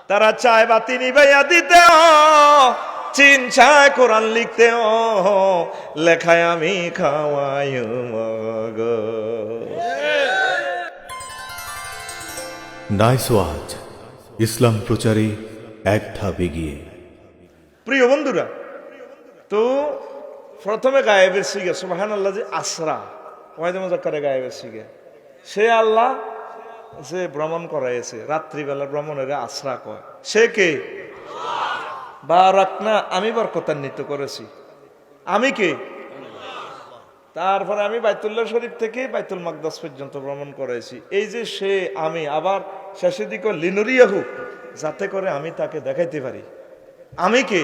তারা চায় বাতি নিভাইয়া দিতেও, চীন চায় কোরআন লিখতেও, লেখায় আমি খাওয়াই মগো। নাইস ওয়াজ, ইসলাম প্রচারে এক ধাপ এগিয়ে। প্রিয় বন্ধুরা, তো প্রথমে গায়েবের সিগে সুবহানাল্লাহ যে আসরা ওয়াইদে মুজাক্কারে গায়েবের সিগে, সে আল্লাহ যে ভ্রমণ করাইছে, রাত্রিবেলা ভ্রমণের আসরা কয়, সে কে? বারাকনা, আমি বরকতান্বিত করেছি, আমি কে? তারপরে আমি বাইতুল্লাহ শরীফ থেকে বাইতুল মাকদাস পর্যন্ত ভ্রমণ করাইছি। এই যে সে, আমি, আবার শেষের দিকে লিনুরিয়াহু, যাতে করে আমি তাকে দেখাইতে পারি আমি কে।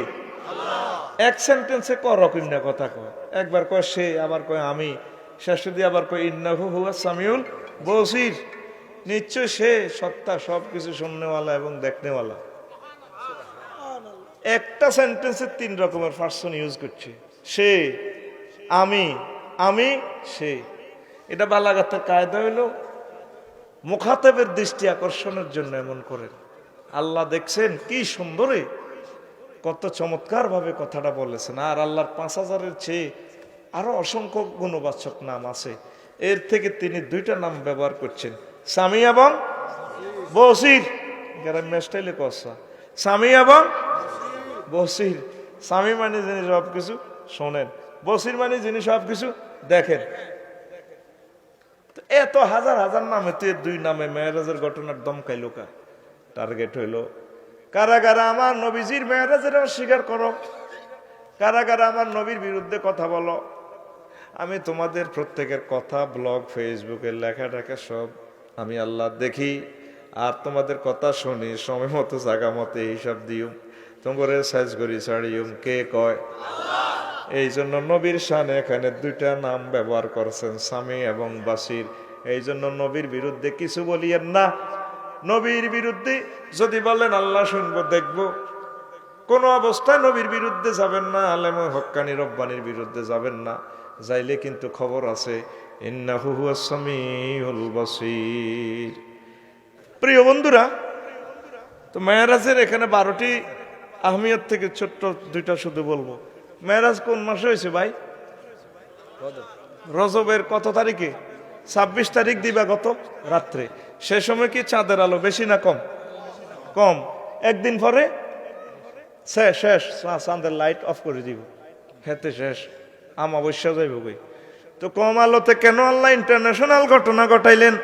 এক সেন্টেন্সে ক রকম না কথা কয়, একবার কয় সে, আবার কয় আমি, শেষে দিয়ে আবার কয় ইন্নাহু হুয়া সামিউল বসির, নিশ্চয় সে সত্তা, সবকিছু শুননেওয়ালা এবং দেখনেওয়ালা। একটা সেন্টেন্সে তিন রকমের পার্সন ইউজ করছে, সে, আমি, আমি, সে। এটা বালাগাতের কায়দা হইল মুখাতেবের দৃষ্টি আকর্ষণের জন্য এমন করেন। আল্লাহ দেখছেন কি সুন্দরে, কত চমৎকার ভাবে কথাটা বলেছেন। আর আল্লাহর ৫,০০০-এর চেয়ে আরো অসংখ্য গুণবাচক নাম আছে, এর থেকে তিনি দুইটা নাম ব্যবহার করছেন, সামি এবং বসির। গ্রাম্য স্টাইলে কসা, সামি এবং বসির। সামি মানে যিনি সবকিছু শোনেন, বসির মানে যিনি সবকিছু দেখেন। এত হাজার হাজার নামে তো দুই নামে মেরাজের ঘটনার দমকাইলো কা। টার্গেট হইল কারা কারা আমার নবীজির মেরাজের অস্বীকার করো, কারা কারা আমার নবীর বিরুদ্ধে কথা বলো। আমি তোমাদের প্রত্যেকের কথা, ব্লগ, ফেসবুকের লেখাটাকে সব আমি আল্লাহ দেখি, আর তোমাদের কথা শুনি, সময় মতো জায়গা মতো হিসাব দিও, তোমারে সাইজ করি ছাড়িও, কে কয়? এই জন্য নবীর শানে এখানে দুইটা নাম ব্যবহার করছেন, সামি এবং বাসির। এই জন্য নবীর বিরুদ্ধে কিছু বলিয়েন না। নবীর বিরুদ্ধে যদি বলেন আল্লাহ শুনবো, দেখবো, কোন অবস্থায় নবীর বিরুদ্ধে যাবেন না, আলেম হক্কানি রব্বানির বিরুদ্ধে যাবেন না। যাইলে কিন্তু খবর আছে, ইন্নাহু হুয়াস সামিউল বাসীর। প্রিয় বন্ধুরা, তো মেরাজের এখানে 12টি আহমিয়ত থেকে ছোট্ট দুইটা শুধু বলবো। মেরাজ কোন মাসে হয়েছে ভাই? রজবের কত তারিখে? 26 তারিখ দিবা গত রাত্রে। সে সময় কি চাঁদের আলো বেশি না কম? কম। একদিন পরে শেষ, চাঁদের লাইট অফ করে দিব, হেতে শেষ, আমাবস্যা যাইব বই। তো কম আলোতে কেন আল্লাহ ইন্টারন্যাশনাল ঘটনা ঘটাইলেন?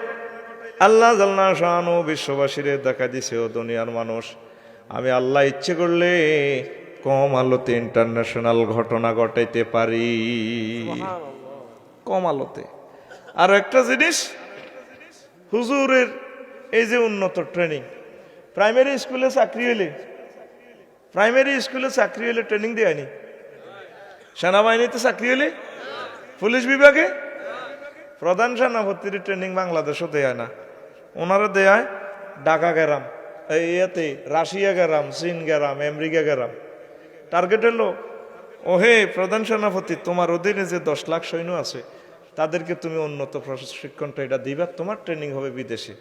আল্লাহ জাল্লা শানু বিশ্ববাসীরে দেখা দিছে, ও দুনিয়ার মানুষ, আমি আল্লাহ ইচ্ছে করলে কম আলোতে ইন্টারন্যাশনাল ঘটনা ঘটাইতে পারি, কম আলোতে। আর একটা জিনিস, হুজুরের এই যে উন্নত ট্রেনিং, প্রাইমারি স্কুলে চাকরি হইলে ট্রেনিং দেয়নি, সেনাবাহিনীতে চাকরি হইলে, পুলিশ বিভাগে প্রধান সেনাপতির ট্রেনিং বাংলাদেশও দেয় না, ওনারা দেয় ঢাকা গেরাম, ইয়েতে রাশিয়া গেরাম, চীন গেরাম, আমেরিকা গেরাম। টার্গেট হলো, ও হে প্রধান সেনাপতি, তোমার অধীনে যে 10 লাখ সৈন্য আছে, তাদেরকে তুমি উন্নত প্রশিক্ষণটা এটা দিবা, তোমার ট্রেনিং হবে বিদেশে।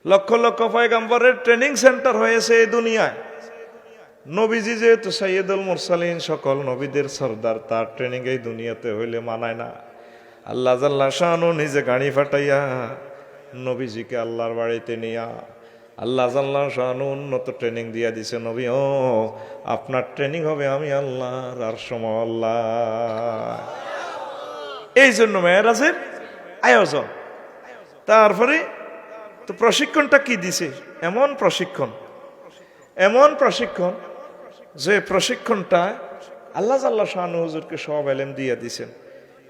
লক্ষ লক্ষ পয়গম্বরের ট্রেনিং সেন্টার হয়েছে এই দুনিয়ায়। নবীজি যেহেতু সাইয়্যিদুল মুরসালিন, সকল নবীদের সর্দার, তার ট্রেনিং এই দুনিয়াতে হইলে মানায় না। আল্লাহ জাল্লা শানু নিজে গাড়ি ফাটাইয়া নবীজিকে আল্লাহর বাড়িতে নিয়া আল্লাহ জাল্লা শানু উন্নত ট্রেনিং দিয়া দিছে। নবী, ও আপনার ট্রেনিং হবে আমি আল্লাহর আরশে আল্লাহ। এই জন্য মেরাজের আয়োজন। তারপরে তো প্রশিক্ষণটা কি দিছে? এমন প্রশিক্ষণ যে প্রশিক্ষণটা আল্লাহ জাল্লা শানু হুজুরকে সব এলেম দিয়ে দিছেন।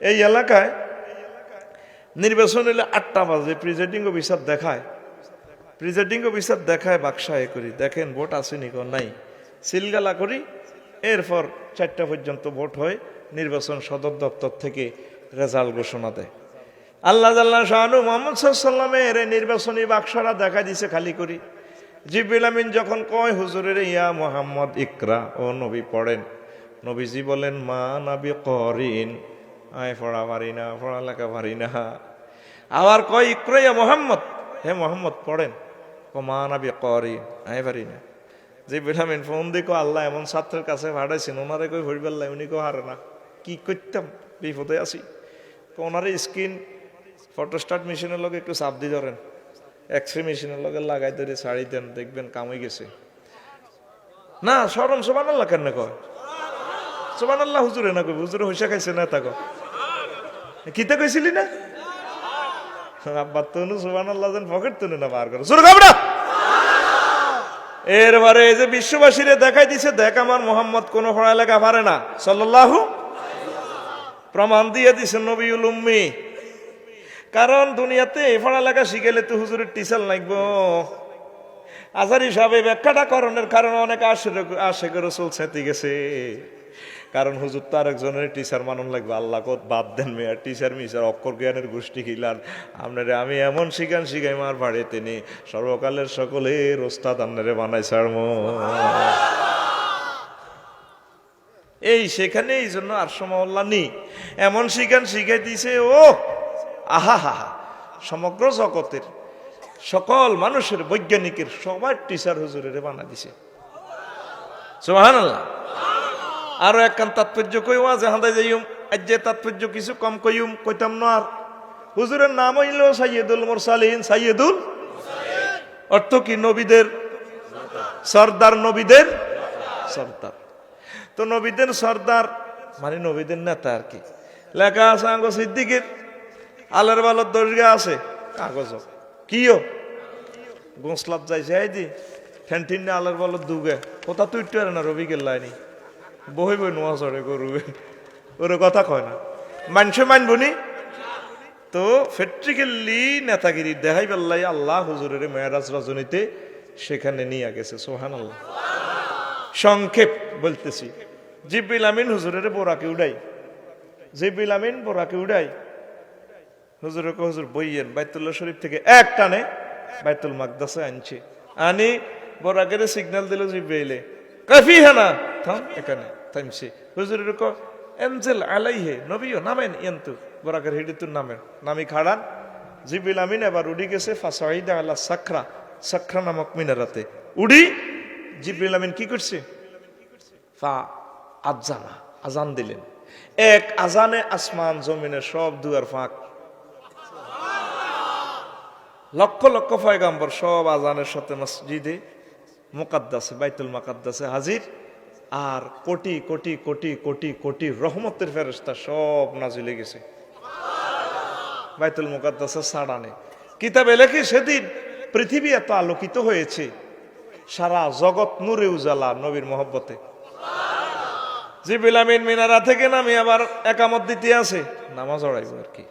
এই এলাকায় নির্বাচন হলে 8টা বাজে প্রিজাইডিং অফিসার দেখায় বাক্সা করি, দেখেন ভোট আসেনি কোন নাই, সিলগালা করি। এরপর 4টা পর্যন্ত ভোট হয়, নির্বাচন সদর দপ্তর থেকে রেজাল্ট ঘোষণা দেয়। আল্লাহ জাল্লা শানু মুহাম্মদ সাল্লাল্লাহু আলাইহি ওয়াসাল্লামের নির্বাচনী বাক্সরা দেখা দিছে খালি করি। জিবরিল আমিন যখন কয় হুজুরের, ইয়া মুহাম্মদ ইকরা, ও নবী পড়েন। নবীজি বলেন, মা নাবি করিন, আয় পড়া পারি না, পড়ালেখা পারি না। আবার কয় ইকরা ইয়া মুহাম্মদ, হে মুহাম্মদ পড়েন। মা নাবি করিন, আয় পারি না। জিবরিল আমিন ফোন দেখো আল্লাহ এমন ছাত্রের কাছে পাঠাইছেন, ওনারে কই হইবাল্লাই, উনি কো হারে না, কি করতাম, বিপদে আছি। ওনারে স্ক্রিন ফটোস্টাট মেশিনের লগে একটু চাপ দিয়ে ধরেন, এক্সরে মেশিনের লগে লাগাই ধরে ছাড়ি দেন, দেখবেন কামই গেছে। না সরম সুবহানাল্লাহ কেন কয়? সুবহানাল্লাহ হুজুরে না কই, হুজুরে হইসা খাইছে না তাকো কিতা কইছিলি না? আব্বা তনু সুবহানাল্লাহ যেন পকেট তুলে না বার করো, শুরু করো। এরবারে এই যে বিশ্ববাসীরে দেখাই দিছে, দেখ আমার মোহাম্মদ কোন পড়ালেখা পারে না সাল্লাল্লাহু, প্রমাণ দিয়ে দিছে নবিউল উম্মি। কারণ দুনিয়াতে পড়ালেখা শিখেলে তো হুজুরের টিচার লাগবো। আজহারি সাহেব এই ব্যাখ্যাটা করণের কারণে অনেক আশেক রাসূল ছেঁতে গেছে। কারণ হুজুর তো আরেকজনের টিচার মানুন লাগবে, আল্লাহ কত বাদ দেন মেয়ার টিচার মিচার অক্ষর জ্ঞানের গোষ্ঠী খিলান আপনারে আমি এমন শিখাই মার ভাড়ে তিনি সর্বকালের সকলের ওস্তাদ আপনারে বানাই ছাড়ম। এই সেখানে এই জন্য আর সমল্লা নি এমন শিখাই দিছে, ও আহা হা হা, সমগ্র জগতের সকল মানুষের বৈজ্ঞানিকের সবার টিচার হুজুরের বানা দিছে। সুবহানাল্লাহ। আরো একখান তাৎপর্য কইও আছে হাঁদাই যাইম, আজ যে তাৎপর্য কিছু কম কইতাম না। আর হুজুরের নাম হইল সাইয়্যিদুল মুরসালিন, সাইয়্যিদুল অর্থ কি? নবীদের সর্দার, নবীদের সর্দার। তো নবীদের সর্দার মানে নবীদের নেতা আর কি। লেখা আছে আঙ্গ সিদ্দিকের আলের বালত দর্গা আছে কাগজ কিও গোসলাপ যাইছে এই দি ফ্যান্টিন আলের বালত দুগে কোথা তুই না রবি গেল্লাইনি বই বই নোয়া চড়ে করবে, ওর কথা কয় না, মানুষে মানবনি। তো ফেট্রিক্যালি নেতাগিরি দেখাই বেল্লাই আল্লাহ হুজুরের মেরাজ রজনীতে সেখানে নিয়ে গেছে। সুবহানাল্লাহ। সংক্ষেপ বলতেছি, জিবরিল আমিন হুজুরের বোরাকে উড়াই, জিবরিল আমিন বোরাকে উড়াই, হুজুরকে হুজুর বইয়েন বাইতুল্লাহ শরীফ থেকে এক টানে বাইতুল মাকদাসে আনছে। আনি বোরাকের সিগন্যাল দিল জিবরাইলে, কাফি হানা থাম, এখানে থামছে। হুজুরের কো এনজেল আলাইহে নবীও নামেন ইয়ন্তু, বোরাকের হিডিতুর নামেন, নামি খাড়ান। জিবরিল আমিন এবার উড়ি গেছে ফাসাইদা আলা সাকরা, সাকরা নামক মিনারাতে উড়ি। জিবরিল আমিন কি করছে? ফা আজানা, আজান দিলেন। এক আজানে আসমান জমিনের সব দুয়ার ফাঁক, লক্ষ লক্ষ পয়গাম্বর সব আজানের সাথে মসজিদে মুকাদ্দাসে বাইতুল মুকাদ্দাসে হাজির। আর কোটি কোটি কোটি কোটি কোটি রহমতের ফেরেশতা সব নাজিলে গেছে বাইতুল মুকাদ্দাসের সাড়ানে। কিতাবে লেখে সেদিন পৃথিবী এত আলোকিত হয়েছে, সারা জগৎ নূরে উজালা নবীর মহব্বতে। জিবরিল আমিন মিনারা থেকে নামে আবার একামত দিতে আছে, নামাজ পড়াইব আর কি।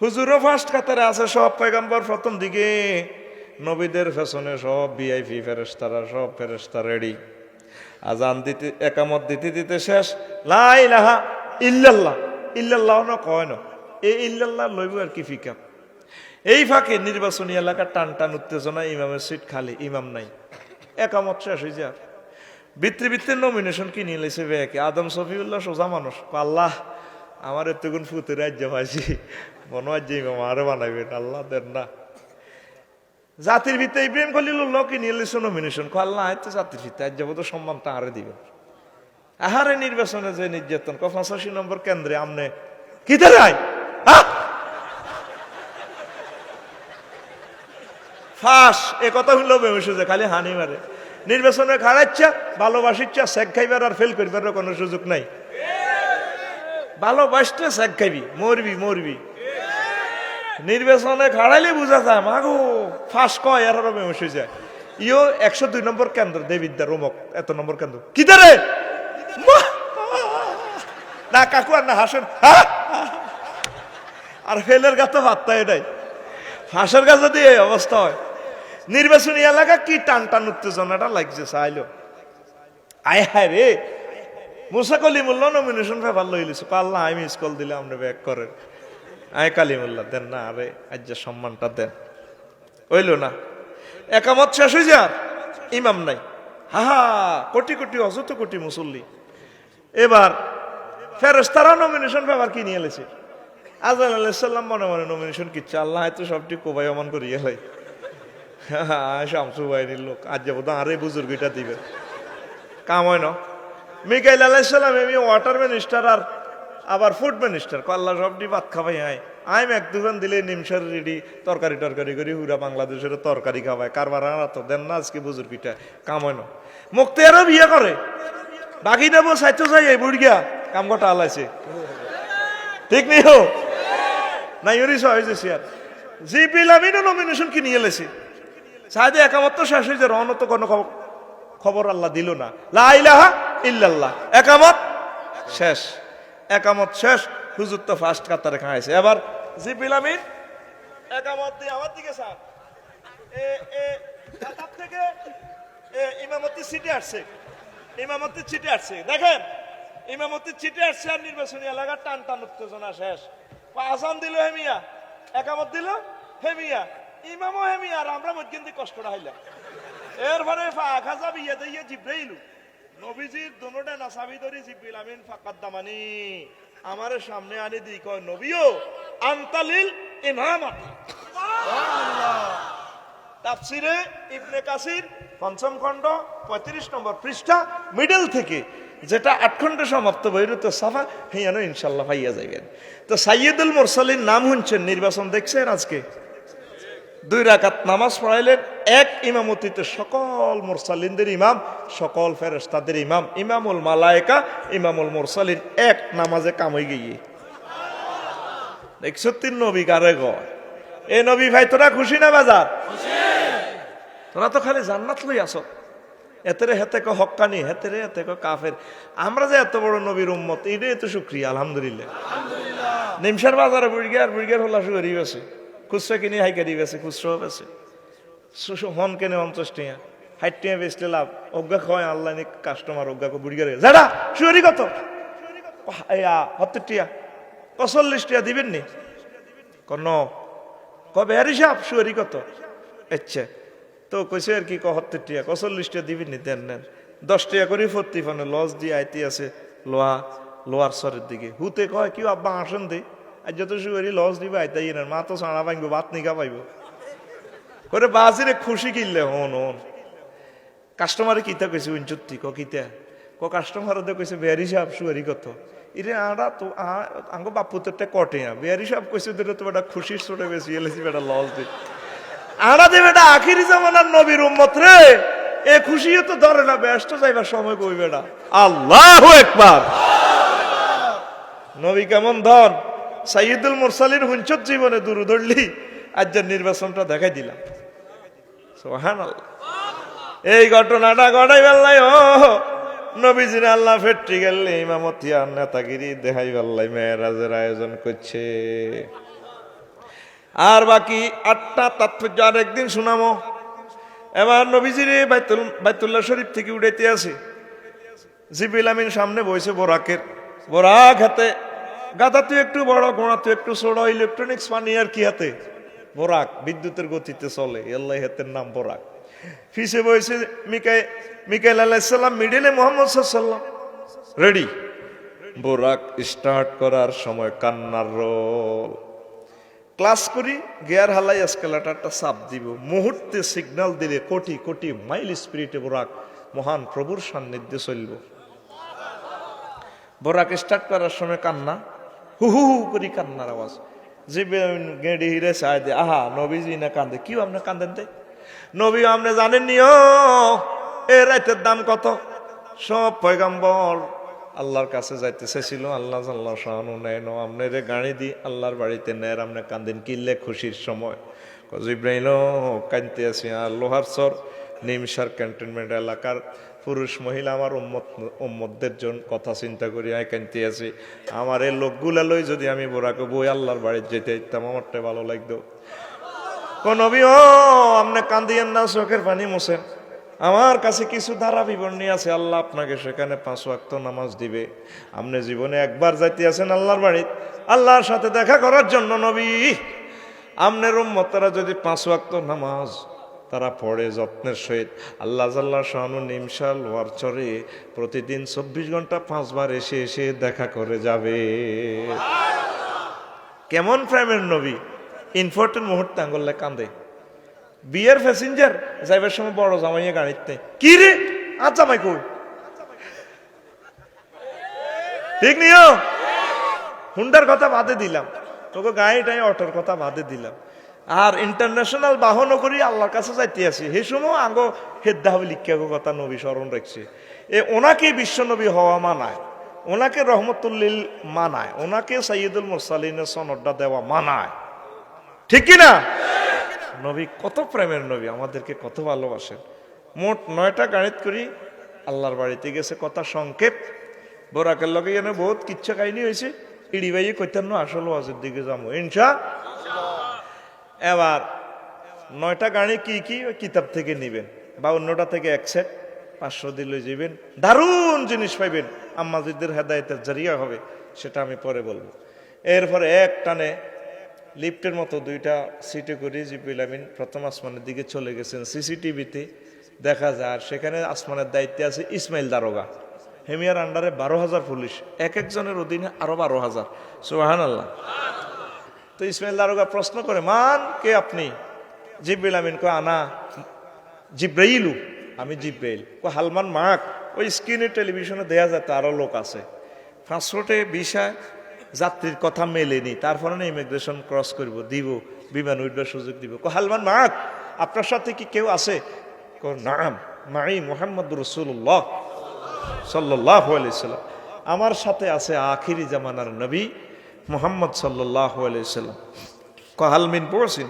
হুজুরও ফার্স্ট কাতারে আছে, সব পয়গাম্বর প্রথম দিকে, নবীদের ফ্যাশনে সব ভিআইপি ফেরেশতারা সব ফেরেশতা রেডি। আজান দিতে একামত দিতে দিতে শেষ, লা ইলাহা ইল্লাল্লাহ, ইল্লাল্লাহ না কয় না, এই ইল্লাল্লাহ লইব আর কি ফিকা। এই ফাঁকে নির্বাচনী এলাকার টান টান উত্তেজনা, ইমামের সিট খালি, ইমাম নাই, একামত শেষ হয়ে যায়। বৃত্তি নমিনেশন কি নিয়ে লেছে ব্যাকে আদম শফিউল্লাহ, সোজা মানুষ, আল্লাহ আমার এতগুণ ফুতে রাজ্য পাইছি, মনে হয় যে ইমাম আরো বানাইবেন, আল্লাহ দেন না। জাতির ভিত্তে ইব্রাহিম খলিলুল্লাহ কি নিয়ে লেছে নমিনেশন, আল্লাহ হয়তো জাতির ভিত্তে আজ যাবো তো সম্মান তাহারে দিবেন। আহারে নির্বাচনে যে নির্যাতন, 85 নম্বর কেন্দ্রে আমনে কি দাঁড়ায় ফাঁস, এ কথা হইল বেমসে যে খালি হানি মারে। নির্বাচনে খাড়াচ্ছা ভালোবাসিচ্ছা শেখ খাইবার আর ফেল করবার কোনো সুযোগ নাই। ভালোবাসতে শেখ খাইবি, মরবি। নির্বাচনে খাড়াইলে বুঝা যায় মাগো ফাঁস কয় আর বেমসে যায়। ইও 102 নম্বর কেন্দ্র দেবিদ্যার অমুক এত নম্বর কেন্দ্র কি দাঁড়ে না কাকু আর না হাসেন, আর ফেলের গাছে ভাত্তা এটাই, ফাঁসের গাছে দিয়ে অবস্থা হয়। নির্বাচনী এলাকা কি টান টান উত্তেজনাটা লাগছে চাইলো। আয় হায় রে, মুসা কলিমুল্লাহ নমিনেশন পেপার লইলিস, আল্লাহ আমি স্কুল দিলে আপনি ব্যাক করেন, আয় কালিমুল্লাহ দেন না, আরে আজ যে সম্মানটা দেন। হইল না, একামত শেষ হয়ে যার, ইমাম নাই, হা কোটি কোটি অযত কোটি মুসল্লি। এবার ফেরেশতারা নমিনেশন পেপার কি নিয়ে এলেছে। আজরাইল আলাইহিস সালাম মনে মনে নমিনেশন কিচ্ছে, আল্লাহ হয়তো সবটি কোবাই অমান করিয়ে হয়। শামসু বাহিনীর লোক আজ যাবো তো আরে বুজুর্গিটা দিবে কাম হয় না। মিকাইল আলাইহিস সালাম এমনি ওয়াটার মিনিস্টার আর আবার ফুড মিনিস্টার আল্লাহ সবটি ভাত খাবাই আইম এক দুখান দিলে নিমসার রেডি তরকারি টরকারি করি পুরা বাংলাদেশের তরকারি খাওয়ায় কারবার তো দেন না আজকে বুজুর্গিটা কাম হয় না। মুক্তিয়ারও বিয়ে করে বাকি দেবো সাইতো চাই এই বুড়িয়া কাম কটা আলাইছে ঠিক নেই হো না ইউরিস হয়েছে সিয়ার জিপিল আমিনও নমিনেশন কি নিয়ে এলেছি সাহেদে একামত তো শেষ হয়েছে রহন তো কোনো খবর আল্লাহ দিল না লা ইলাহা ইল্লাল্লাহ একামত শেষ একামত শেষ হুজুর তো ফার্স্ট কাতারে খাইছে এবার জিপিল আমিন একামত দিয়ে আমার দিকে স্যার কাতার থেকে ইমামতি সিটে আসছে ইমামতি চিঠি আসছে দেখেন ইমামতি চিঠি আসছে আর নির্বাচনী এলাকার টান টান উত্তেজনা শেষ আসান দিল হেমিয়া একামত দিল হেমিয়া ইমামও হেমিয়া আর আমরা মধ্যে কষ্টটা হইলাম এরপরে খাজা বিয়ে দিয়ে জিব্রাইল নবীজির দোনোটা নাসাবি ধরি জিব্রিল আমিন ফাকাদ্দামানি আমার সামনে আনি দি কয় নবীও আনতালিল ইমামাত তাফসিরে ইবনে কাসির পঞ্চম খণ্ড 35 নম্বর পৃষ্ঠা মিডল থেকে যেটা 8 খণ্ডে সমাপ্ত বৈরুত সাফা হেয়ানো ইনশাআল্লাহ পাইয়া যাবেন। তো সাইয়্যিদুল মুরসালিন নাম শুনছেন নির্বাচন দেখছেন আজকে 2 রাকাত নামাজ পড়াইলেন এক ইমামতিতে সকল মুরসালিনদের ইমাম সকল ফেরেশতাদের ইমাম ইমামুল মালায়েকা ইমামুল মুরসালিন এক নামাজে কাম হয়ে গিয়ে দেখছো তিন নবী কারে গয় এ নবী ভাই তোরা খুশি না বাজার তোরা তো খালি জান্নাত লই আসো এতেরে হেতে কো হক্কানি হেতেরে হেতে কো কাফের আমরা যে এত বড় নবীর উম্মত এটাই তো শুকরিয়া আলহামদুলিল্লাহ নিমশার বাজারে বুড়িয়ার হলা শুয়ারি আছে খুচরা কিনে হাইকারি বেছে খুচরাও বেছে হন কেনে 50 টাকা 60 টাকা বেচলে লাভ অজ্ঞা খয় আল্লাহ নি কাস্টমার অজ্ঞা কো বুড়িয়ারে যারা শুয়ারি কত 70 টাকা 45 টাকা দিবেন নি কোন কবে হারি সাহেব শুয়ারি কত আচ্ছা তো কইছে আর কি 71 টাকা 45 টাকা দিবেন নি দেন নেন 10 টাকা করে ফতি ফানে লস দিয়ে আইতে আছে লোয়ার সরের দিকে হুতে কয় কি আব্বা আসেন দে আজ যত শুয়ারি লস দিবে আইতাই না মা তো সাড়া ভাঙবো ভাত নিকা পাইব করে বাজিরে খুশি কিনলে হন কাস্টমারে কিতা কইছে উঞ্চুত্তি কিতা কাস্টমারে কইছে বেয়ারি সাহেব শুয়ারি কত ইরে আড়া তো আঙ্গ বাপু তোরটা কটে বেয়ারি সাহেব কইছে তোর তো বেটা খুশির ছোটে বেশি এলেছি বেটা লস দি আড়া দে বেটা আখিরি জামানার নবীর উম্মত রে এ খুশিও তো ধরে না ব্যস্ত যাইবার সময় কই বেটা আল্লাহু আকবার নবী কেমন ধন সাইয়্যিদুল মুরসালিন হুঞ্চত জীবনে দুরু ধরলি আজকের নির্বাচনটা দেখাই দিলাম সুবহানাল্লাহ এই ঘটনাটা ঘটাই বেল্লাই ও নবীজির আল্লাহ ফেট্রি গেলে ইমামতি আর নেতাগিরি দেখাই বেল্লাই মেরাজের আয়োজন করছে আর বাকি 8টা তাৎপর্য আর একদিন শুনামো। এবার নবীজির বাইতুল্লাহ শরীফ থেকে উঠাইতে আছে জিবরিল আমিন সামনে বসে বোরাক হাতে গাদা তুই একটু বড় ঘোড়া তুই একটু ছোট ইলেকট্রনিক্স পানি আর কি হাতে বোরাক বিদ্যুতের গতিতে চলে আল্লাহ হাতের নাম বোরাক ফিসে বসে মিকাইল আলাইহিস সালাম মিডলে মুহাম্মদ সাল্লাল্লাহু আলাইহি ওয়াসাল্লাম রেডি বোরাক স্টার্ট করার সময় কান্নার রোল ক্লাস করি গিয়ার হালাই এসকেলেটরটা চাপ দিব মুহূর্তে সিগন্যাল দিলে কোটি কোটি মাইল স্পিরিটে বোরাক মহান প্রভুর সান্নিধ্যে চলব বোরাক স্টার্ট করার সময় কান্না হু হু হু করি কান্নার আওয়াজ যে গেঁড়ি হিরে চাই দে আহা নবীজি না কান্দে কি আপনি কান্দেন দে নবী আপনি জানেন নি ও এ রাইতের দাম কত সব পয়গাম্বর আল্লাহর কাছে যাইতে চাইছিল আল্লাহ আল্লাহ শাহানু নেন আপনারে গাড়ি দি আল্লাহর বাড়িতে নেয় আপনি কান্দেন কিনলে খুশির সময় জিব্রাইল কানতে আছি আর লোহার সর নিমসার ক্যান্টনমেন্ট এলাকার পুরুষ মহিলা আমার উম্মতদের জন্য কথা চিন্তা করি আয় কানতে আছি আমার এই লোকগুলা লই যদি আমি বোরাকে বই আল্লাহর বাড়িতে যেতে দিতাম আমারটা ভালো লাগতো নবী ও আপনি কান্দিয়েন না চোখের পানি মোছেন আমার কাছে কিছু ধারা বিবরণী আছে আল্লাহ আপনাকে সেখানে 5 ওয়াক্ত নামাজ দিবে আপনি জীবনে একবার যাইতে আছেন আল্লাহর বাড়িতে আল্লাহর সাথে দেখা করার জন্য নবী আপনার উম্মতরা যদি 5 ওয়াক্ত নামাজ তারা পড়ে যত্নের সহিত আল্লাহ জাল্লা শাহানু নিমশাল ওয়ার চরে প্রতিদিন 24 ঘন্টা 5 বার এসে এসে দেখা করে যাবে কেমন প্রেমের নবী ইম্পর্টেন্ট মুহূর্তে আঙ্গুলে কান্দে বিয়ের প্যাসেঞ্জার যাইবার সময় বড় জামাইয়ে গাড়িতে কি রে আর জামাই কই ঠিক নিও হুন্ডার কথা বাদে দিলাম তোকে গাড়িটাই অটোর কথা বাদে দিলাম আর ইন্টারন্যাশনাল বাহনও করি আল্লাহর কাছে যাইতে আসি সেই সময় আঙ্গো হেদ্দা হবে লিখিয়াগো কথা নবী স্মরণ রাখছে ওনাকে বিশ্ব নবী হওয়া মানায় ওনাকে রহমতুল্লিল মানায় ওনাকে সাইয়্যিদুল মুরসালিনের সনদটা দেওয়া মানায় ঠিক কিনা নবী কত প্রেমের নবী আমাদেরকে কত ভালোবাসেন মোট 9টা গাড়িত করি আল্লাহর বাড়িতে গেছে কথা সংক্ষেপ বোরাকের লগে এনে বহুত কিচ্ছা কাহিনী হয়েছে ইড়ি ভাইয়ে কইতেন না আসল ওয়াজের দিকে যাবো ইনশা এবার 9টা গাড়ি কি কি ওই কিতাব থেকে নিবেন বা অন্যটা থেকে এক সেট 500 দিলে যাবেন দারুণ জিনিস পাইবেন আম্মাজিদের হেদায়েতের জারিয়া হবে সেটা আমি পরে বলবো এরপরে এক টানে লিফটের মতো 2টা সিটে করে জিবরিল আমিন প্রথম আসমানের দিকে চলে গেছেন সিসিটিভিতে দেখা যায় আর সেখানে আসমানের দায়িত্বে আছে ইসমাইল দারোগা হেমিয়ার আন্ডারে 12,000 পুলিশ এক একজনের অধীনে আরো 12,000 সুবহানাল্লাহ তো ইসমাইল দারোগা প্রশ্ন করে মান কে আপনি জিবরিল আমিন কো আনা জিব্রাইলু আমি জিব্রাইল কো হালমান মাক ওই স্ক্রিনে টেলিভিশনে দেয়া যায় তারও লোক আছে পাসপোর্টে ভিসা যাত্রীর কথা মেলেনি তারপরে না ইমিগ্রেশন ক্রস করব দিব বিমান উঠবার সুযোগ দিব কো হালমান মাক আপনার সাথে কি কেউ আছে কো নাম মাই মুহাম্মদুর রাসূলুল্লাহ সাল্লাল্লাহু আলাইহি সাল্লাম আমার সাথে আছে আখিরি জামানার নবী মুহাম্মদ সাল্লাল্লাহু আলাইহি সাল্লাম কো হালমিন পড়ছেন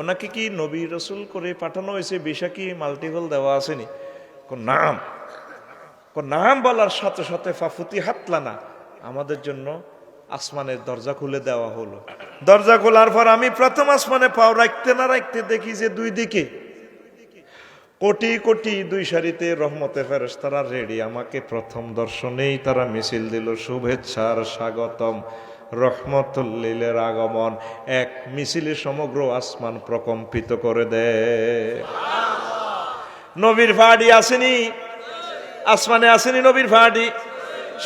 ওনাকে কি নবী রাসূল করে পাঠানো হয়েছে ভিসা কি মাল্টিপল দেওয়া আসেনি কো নাম বলার সাথে সাথে ফাফুতি হাতলানা আমাদের জন্য আসমানের দরজা খুলে দেওয়া হলো দরজা খোলার পর আমি প্রথম আসমানে পাও রাখতে না রাখতে দেখি যে দুই দিকে কোটি কোটি 2 সারিতে রহমতে ফেরেশতারা রেডি আমাকে প্রথম দর্শনেই তারা মিছিল দিল শুভেচ্ছার স্বাগতম রহমতুল্লিলের আগমন এক মিছিলে সমগ্র আসমান প্রকম্পিত করে দেয় নবীর ফাড়ি আসেনি আসমানে আসেনি নবীর ফাড়ি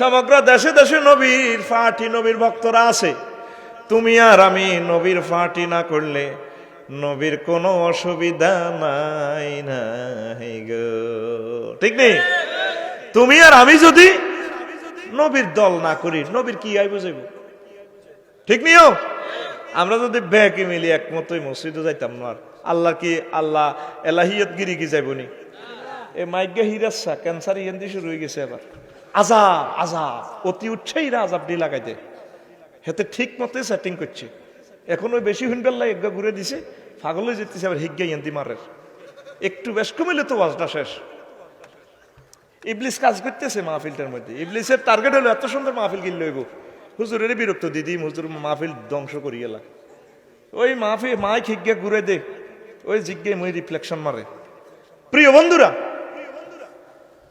সমগ্র দেশে দেশে নবীর ফাটি নবীর ভক্তরা আছে তুমি আর আমি নবীর ফাটি না করলে নবীর কোনো অসুবিধা নাই গো ঠিক নেই তুমি আর আমি যদি নবীর দল না করি নবীর কি আইব যাইব ঠিক নিও আমরা যদি ব্যাকে মিলি একমতই মসজিদে যাইতাম না আর আল্লাহ কি আল্লাহ এলাহিয়ত গিরি কি যাইবনি এ মাইগ্যা হিরাসা ক্যান্সার ইয়ান দিয়ে শুরু হয়ে গেছে এবার আজাব আজাব অতি উৎসাহীরা আজাব দিয়ে লাগাইতে হেতে ঠিক মতে সেটিং করছে এখন ওই বেশি হুনবেল্লা একগা ঘুরে দিছে পাগল হয়ে যেতেছে আবার হিগ্গা ইয়ান্তি মারের একটু বেশ কমিলে তো ওয়াজটা শেষ ইবলিস কাজ করতেছে মাহফিলটার মধ্যে ইবলিসের টার্গেট হলো এত সুন্দর মাহফিল কিনলে হইব হুজুরের বিরক্ত দিদি হুজুর মাহফিল ধ্বংস করি গেলা ওই মাহফিল মাই হিগ্গা ঘুরে দে ওই জিজ্ঞে মই রিফ্লেকশন মারে প্রিয় বন্ধুরা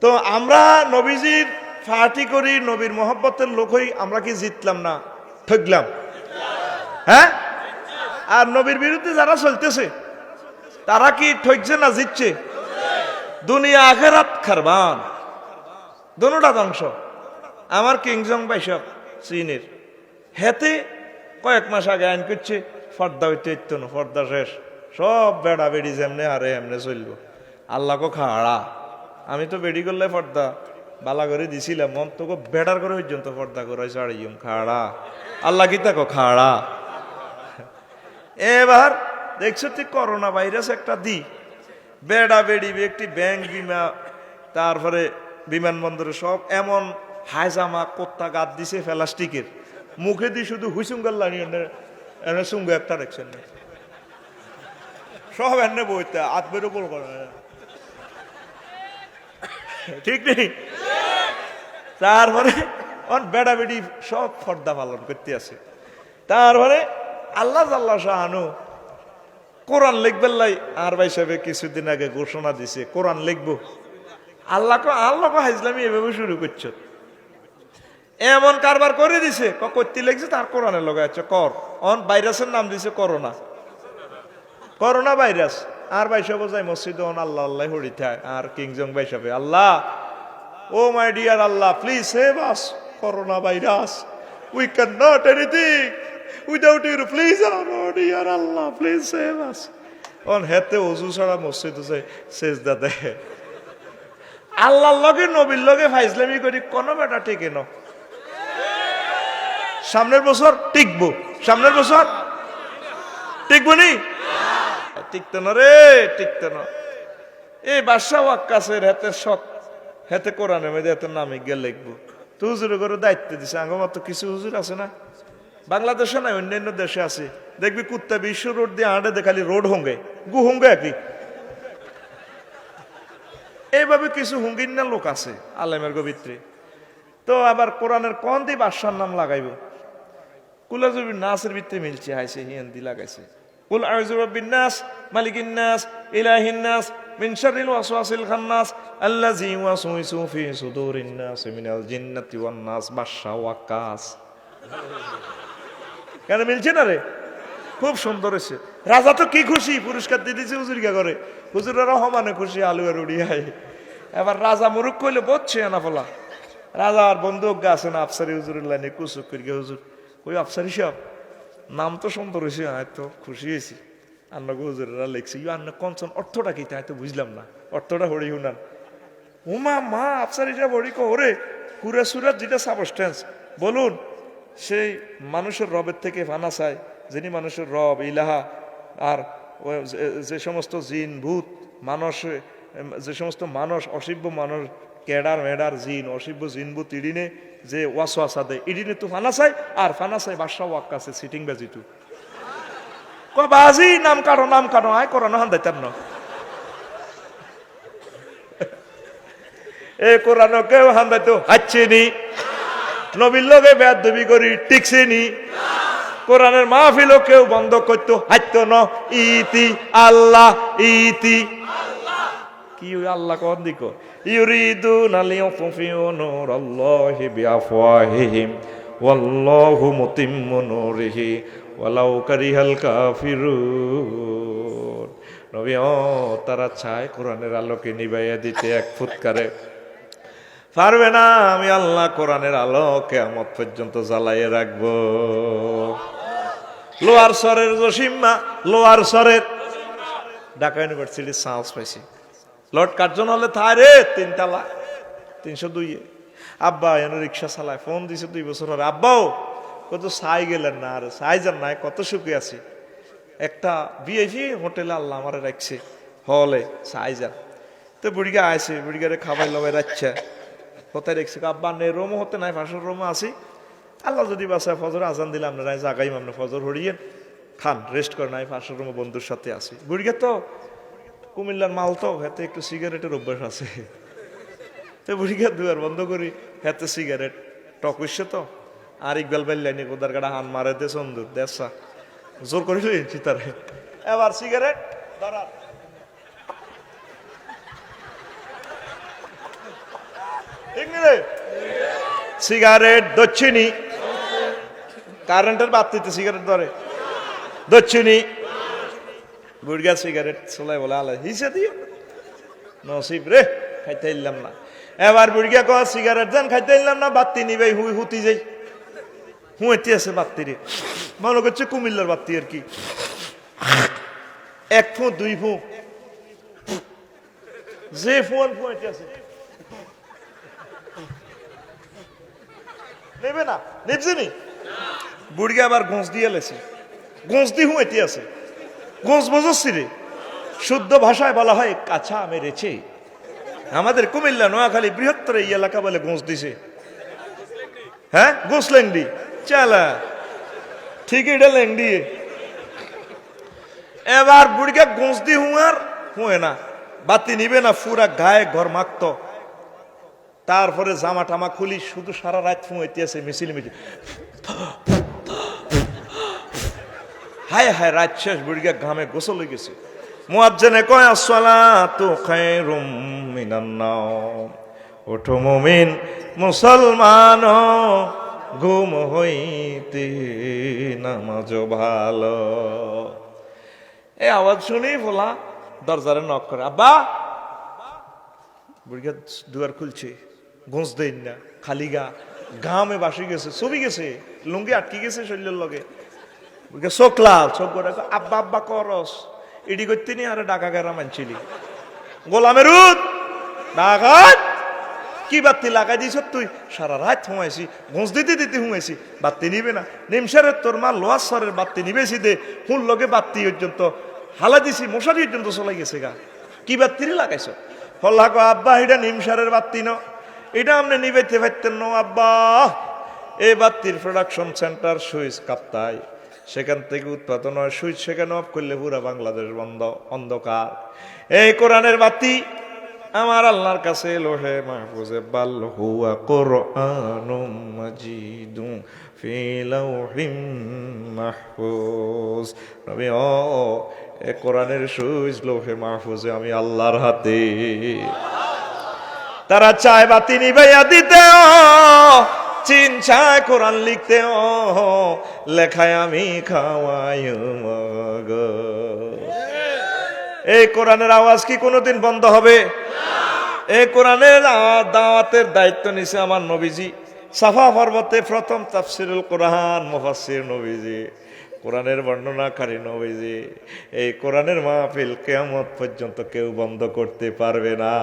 তো আমরা নবীজির ফাটি করি নবীর মহব্বতের লোক হই আমরা কি জিতলাম না ঠকলাম হ্যাঁ আর নবীর বিরুদ্ধে যারা চলতেছে তারা কি ঠকছে না জিতছে দুনিয়া আখেরাত খারবান দুটোটা ধ্বংস আমার কিংজং বাইসব চীনের হেতে কয়েক মাস আগে আইন করছে ফর্দা হইতে ইত্য না ফর্দা শেষ সব বেড়া বেড়ি যেমনে আরে এমনে চলবো আল্লাহ কো খাড়া আমি তো বেড়ি করলে ফর্দা বালা করে দিছিলাম মন তোকে বেড়ার করে পর্যন্ত পর্দা করাই ছাড়িম খাড়া আল্লাহ কি তাকো খাড়া এবার দেখছো তুই করোনা ভাইরাস একটা দি বেড়া বেড়ি একটি ব্যাংক বিমা তারপরে বিমানবন্দরে সব এমন হাইজামা কোত্তা গাদ দিছে প্লাস্টিকের মুখে দিয়ে শুধু হুইসুঙ্গাল লাগিয়ে এনে সুঙ্গ একটা দেখছেন সব এনে বইতে হাত বেরো বল করে ঠিক নেই তারপরে বেড়া বেড়ি সব ফর্দা পালন করতে আছে তারপরে আল্লাহ আল্লাহ শাহানু কোরআন লিখবেল্লাই আর ভাই সাহেব কিছুদিন আগে ঘোষণা দিছে কোরআন লিখবো আল্লাহ হাইজলামি এভাবে শুরু করছো এমন কারবার করে দিছে করতে লেগেছে তার কোরআনের লগাইছে কর অন ভাইরাসের নাম দিছে করোনা ভাইরাস আর ভাই সাহেব যাই মসজিদে অন আল্লাহ আল্লাহ হরিতে আর কিংজং ভাই সাহেব Allah oh my dear Allah please save us corona virus we can not anything without you, please, oh dear Allah, please save us. অন হেতে অজু ছাড়া মসজিদ সেজদা দেয়। আল্লাহর লগে নবীর লগে ফাইজলামি করি কোন বেটা টিকে ন। সামনের বছর টিকবো, সামনের বছর টিকবো নি, টিকতে না রে, টিকতে না। এই বাদশা ওয়াক্কাসের হাতে শখ, হাতে কোরআনের মধ্যে হাতে নামে গিয়ে লিখবো। তো হুজুরের করে দায়িত্ব দিছে। আমার তো কিছু হুজুর আছে না, বাংলাদেশে নাই অন্যান্য দেশে আছে, দেখবি কুত্তা বিশ্ব রোড দিয়ে হাঁটে দেখালি রোড হোঙ্গে গু হোঙ্গে একই। এইভাবে কিছু হুঙ্গিন্না লোক আছে আলেমের ভিতরে। তো আবার কোরআনের কোন দিয়ে বাদশার নাম লাগাইব, কুলাজুবি নাসের ভিতরে মিলছে, হাইছে হিন্দি লাগাইছে কুল আউযু বিরাব্বিন নাস মালিকিন নাস ইলাহিন নাস মিন শাররিল ওয়াসওয়াসিল খান্নাস আল্লাযী ইউওয়াসওয়িসু ফি সুদুরিন নাস মিনাল জিন্নাতি ওয়ান নাস। বাদশা ওয়াক্কাস কেন মিলছে না রে? খুব সুন্দর হয়েছে। রাজা তো কি খুশি, পুরস্কার দিয়ে দিচ্ছে হুজুর কে করে, হুজুরেরা সমানে খুশি, আলু আর উড়িয়াই। এবার রাজা মুরুখ কইলে বলছে না ফলা, রাজা আর বন্ধু আছে না আফসারি হুজুরের লাইনে কুচুক করি হুজুর ওই আফসারি সাহেব নাম তো সুন্দর হয়েছে, আমি তো খুশি হয়েছি। আন্না হুজুরেরা লিখছি ইউ আন্না কনসন অর্থটা কি তাই তো বুঝলাম না, অর্থটা হরি হুনান। উমা মা আফসারি সাহেব হরি ওরে পুরা সুরাত যেটা সাবস্টেন্স বলুন, সেই মানুষের রবের থেকে ফানা চায়, যিনি মানুষের রব ইলাহা। আর যে সমস্ত জিন ভূত মানুষ, যে সমস্ত মানুষ অসিব্য মানুষ, কেডার মেডার জিন অসিব্য জিন ভূত ইডিনে যে ওয়াসওয়াসা দেয়, ইডিনে তো ফানা চাই। আর ফানা চাই বাদশা ওয়াক্কাসে সিটিং বাজিটু বাজি নাম কাটো, নাম কাটো, আয় করানো হান দাইতার ন এ কোরআন কেউ হান দাইতো হাচ্ছে নি, নবীর লগে বেয়াদবি করি টিকছে নি, কোরআনের মাহফিল কেউ বন্ধ করতো হাইতো ন। ইতি আল্লাহ ইতি কি আল্লাহ কোন দিক ইউরিদুনা লিয়াতফিউ নূরাল্লাহি বিআফওয়াহিহিম ওয়াল্লাহু মুতিম্মু নূরিহি ওয়ালাউ কারিহাল কাফিরুন। নবী তারা চায় কোরআনের আলোকে নিভাইয়া দিতে, এক ফুৎকারে পারবে না। আমি আল্লাহ কোরআনের আলো কিয়ামত পর্যন্ত জ্বালাইয়ে রাখবো। লোয়ার সরের জসিম্মা, লোয়ার সরের ঢাকা ইউনিভার্সিটির চান্স পাইছি। লর্ড কার্জন হলে থারে 3 তালা 302। আব্বা এনে রিক্সা চালায়, ফোন দিছে 2 বছর হলে, আব্বাও কত সাই গেলেন না, আরে সাই যান নাই, কত সুখী আছি। একটা ভিআইপি হোটেলে আল্লাহ আমারে রাখছে, হলে সাই যান। তো বুড়িগা আইছে, বুড়িগারে খাবার লবাই রাখছে, কোথায় দেখছি আব্বা নে রোমও হতে নাই, পাশের রোমও আছি। আল্লাহ যদি বাসায় ফজর আজান দিলাম না জাগাইম, আপনি ফজর হরিয়েন খান, রেস্ট করে নাই, পাশের রোমে বন্ধুর সাথে আছি। বুড়িগা তো কুমিল্লার মাল তো, হাতে একটু সিগারেটের অভ্যাস আছে। তো বুড়িগা দুয়ার বন্ধ করি, হাতে সিগারেট টক হইছে তো। আর ইকবাল বাইলাইনি কোদার গাড়া হান মারে দে সন্দুর দেশা জোর করে লইছি তারে। এবার সিগারেট ধরার ঠিক নি রে, সিগারেট দচ্ছিনি, কারেন্টের বাতিতে সিগারেট ধরে দচ্ছিনি। বুড়িগা সিগারেট চলাই বলে আলাই হিসে দিও নসিব রে, খাইতে ইল্লাম না। এবার বুড়িগা কয় সিগারেট দেন, খাইতে ইল্লাম না, বাতি নিবে হুতি যাই। হুঁয়েতে আছে বাত্তি রে, মনে করছে কুমিল্লার বাত্তি আর কি। 1 ফুঁ 2 ফুঁ যে ফোন ফুঁয়েতে আছে নেবে না, নেবছে নি। বুড়িয়া আবার গোঁস দিয়ে লেছে, গোঁস দিয়ে হুঁয়েতে আছে। গোঁস বোঝাচ্ছি রে, শুদ্ধ ভাষায় বলা হয় কাছা মেরেছে। আমাদের কুমিল্লা নোয়াখালী বৃহত্তর এই এলাকা বলে গোঁস দিছে। হ্যাঁ গোঁস লেংডি চালা ঠিক, এটা লেংডি। এবার বুড়িকে গোঁস দি হুঁয়ার হুঁয়ে না, বাতি নিবে না, পুরা গায়ে ঘর মাখত। তারপরে জামা টামা খুলি, শুধু সারা রাত ফুঁয়েতে আছে মিছিল মিছিল। হায় হায় রাত শেষ, বুড়িকে ঘামে গোসল হয়ে গেছে। মুয়াজ্জিনে কয় আসসালাতু খায়রুম মিনান নাওম, ওঠো মুমিন মুসলমান, ঘুম হইতে নামাজ ভালো। এই আওয়াজ শুনি ফোলা দরজারে নক করে, আব্বা। বুড়িয়া দুয়ার খুলছে, গোঁস দেন না, খালি গা, ঘামে বাসি গেছে, ছবি গেছে, লুঙ্গি আটকে গেছে শরীরের লগে। চোখ লাল, চোখ গোটা, আব্বা আব্বা করস। ইডি করতে নি আর ডাকা গেরা মানছিলি গোলামের উদ ডাকাত কি বাতি লাগাই দিছ তুই সারা রাত হুমাইছি ঘুষ দিতে দিতে হুমাইছি বাতি নিবে না নিমসারের তোর মা লোহার সরের বাতি নিবেছি দে হুন লগে বাতি পর্যন্ত হালা দিছি মশারি পর্যন্ত চলাই গেছে গা কি বাতি লাগাইছ হল্লা কো আব্বা এটা নিমসারের বাতি ন এটা আপনি নিবেতে পারতেন ন আব্বা এই বাতির প্রোডাকশন সেন্টার সুইচ কাপ্তায় সেখান থেকে উৎপাদন হয় সুইচ সেখানে অফ করলে পুরা বাংলাদেশ বন্ধ অন্ধকার এই কোরআনের বাতি আমার আল্লাহর কাছে লোহে মাহফুজে বাল হুয়া কুরআনুম মাজিদুম ফি লাউহিম মাহফুজ নবী ও এই কোরআনের সুইচ লোহে মাহফুজে আমি আল্লাহর হাতে তারা চায় বাতি নিভাইয়া দিতে চিন চায় কোরআন লিখতে লেখায় আমি খাওয়াই মগো এই কোরআনের আওয়াজ কি কোনোদিন বন্ধ হবে এই কোরআনের দাওয়াতের দায়িত্ব নিছে আমার নবীজি সাফা পর্বতে প্রথম তাফসিরুল কোরআন মুফাসসির নবীজি কোরআনের বর্ণনাকারী নবীজি এই কোরআনের মাহফিল কিয়ামত পর্যন্ত কেউ বন্ধ করতে পারবে না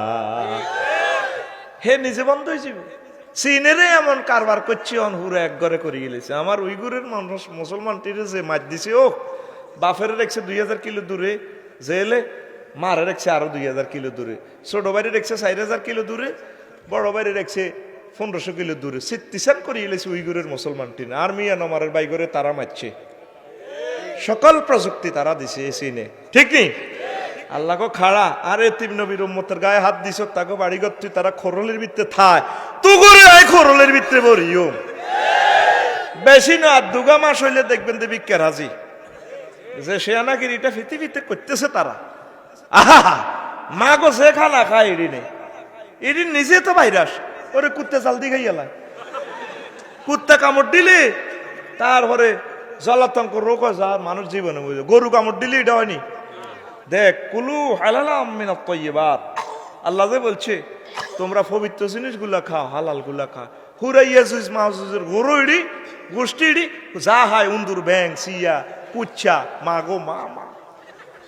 হে নিজে বন্ধ হয়ে যাবে চীনেরে এমন কারবার করছি অনহুরে এক ঘরে করে গেলেছে আমার উইগুরের মানুষ মুসলমানটিরে যে মার দিছে ও বাফের রেখছে 2000 কিলো দূরে জেলে মারে রেখছে আরো 2000 কিলো দূরে ছোট বাইরে রেখছে 4000 কিলো দূরে বড় বাইরে রেখছে 1500 কিলো দূরে সিত্তিসান করে গেলেছে উইগুরের মুসলমানটি না আর মিয়ানমারের বাইগরে তারা মারছে সকল প্রযুক্তি তারা দিছে চীনে ঠিক নেই আল্লাহ কো খাড়া আরে তিন নবীর উম্মতের গায়ে হাত দিছ তাকে বাড়ি করতে তারা খরলের ভিতরে থায় তু করে আয় খরলের ভিতরে বরিও বেশি না দুগা মাস হইলে দেখবেন দেবী কেরাজি যে শেয়ানাগিরিটা পৃথিবীতে করতেছে তারা আহা মা গো সে খানা খায় ইডি নেই ইডি নিজে তো ভাইরাস ওরে কুত্তে চালদি খাই এলা কুত্তে কামড় দিলে তারপরে জলাতঙ্ক রোগ হয় যা মানুষ জীবনে বুঝে গরু কামড় দিলে এটা হয়নি দেখ কুলু হালালাম মিনাত তাইয়্যিবাত আল্লাহ যে বলছে তোমরা পবিত্র জিনিসগুলা খাও হালাল গুলা খাও হুরাইয়া জুজ মাহুজের গরু ইডি গোষ্ঠী ইডি যা হায় উন্দুর ব্যাং সিয়া কুচ্চা মা গো মা মা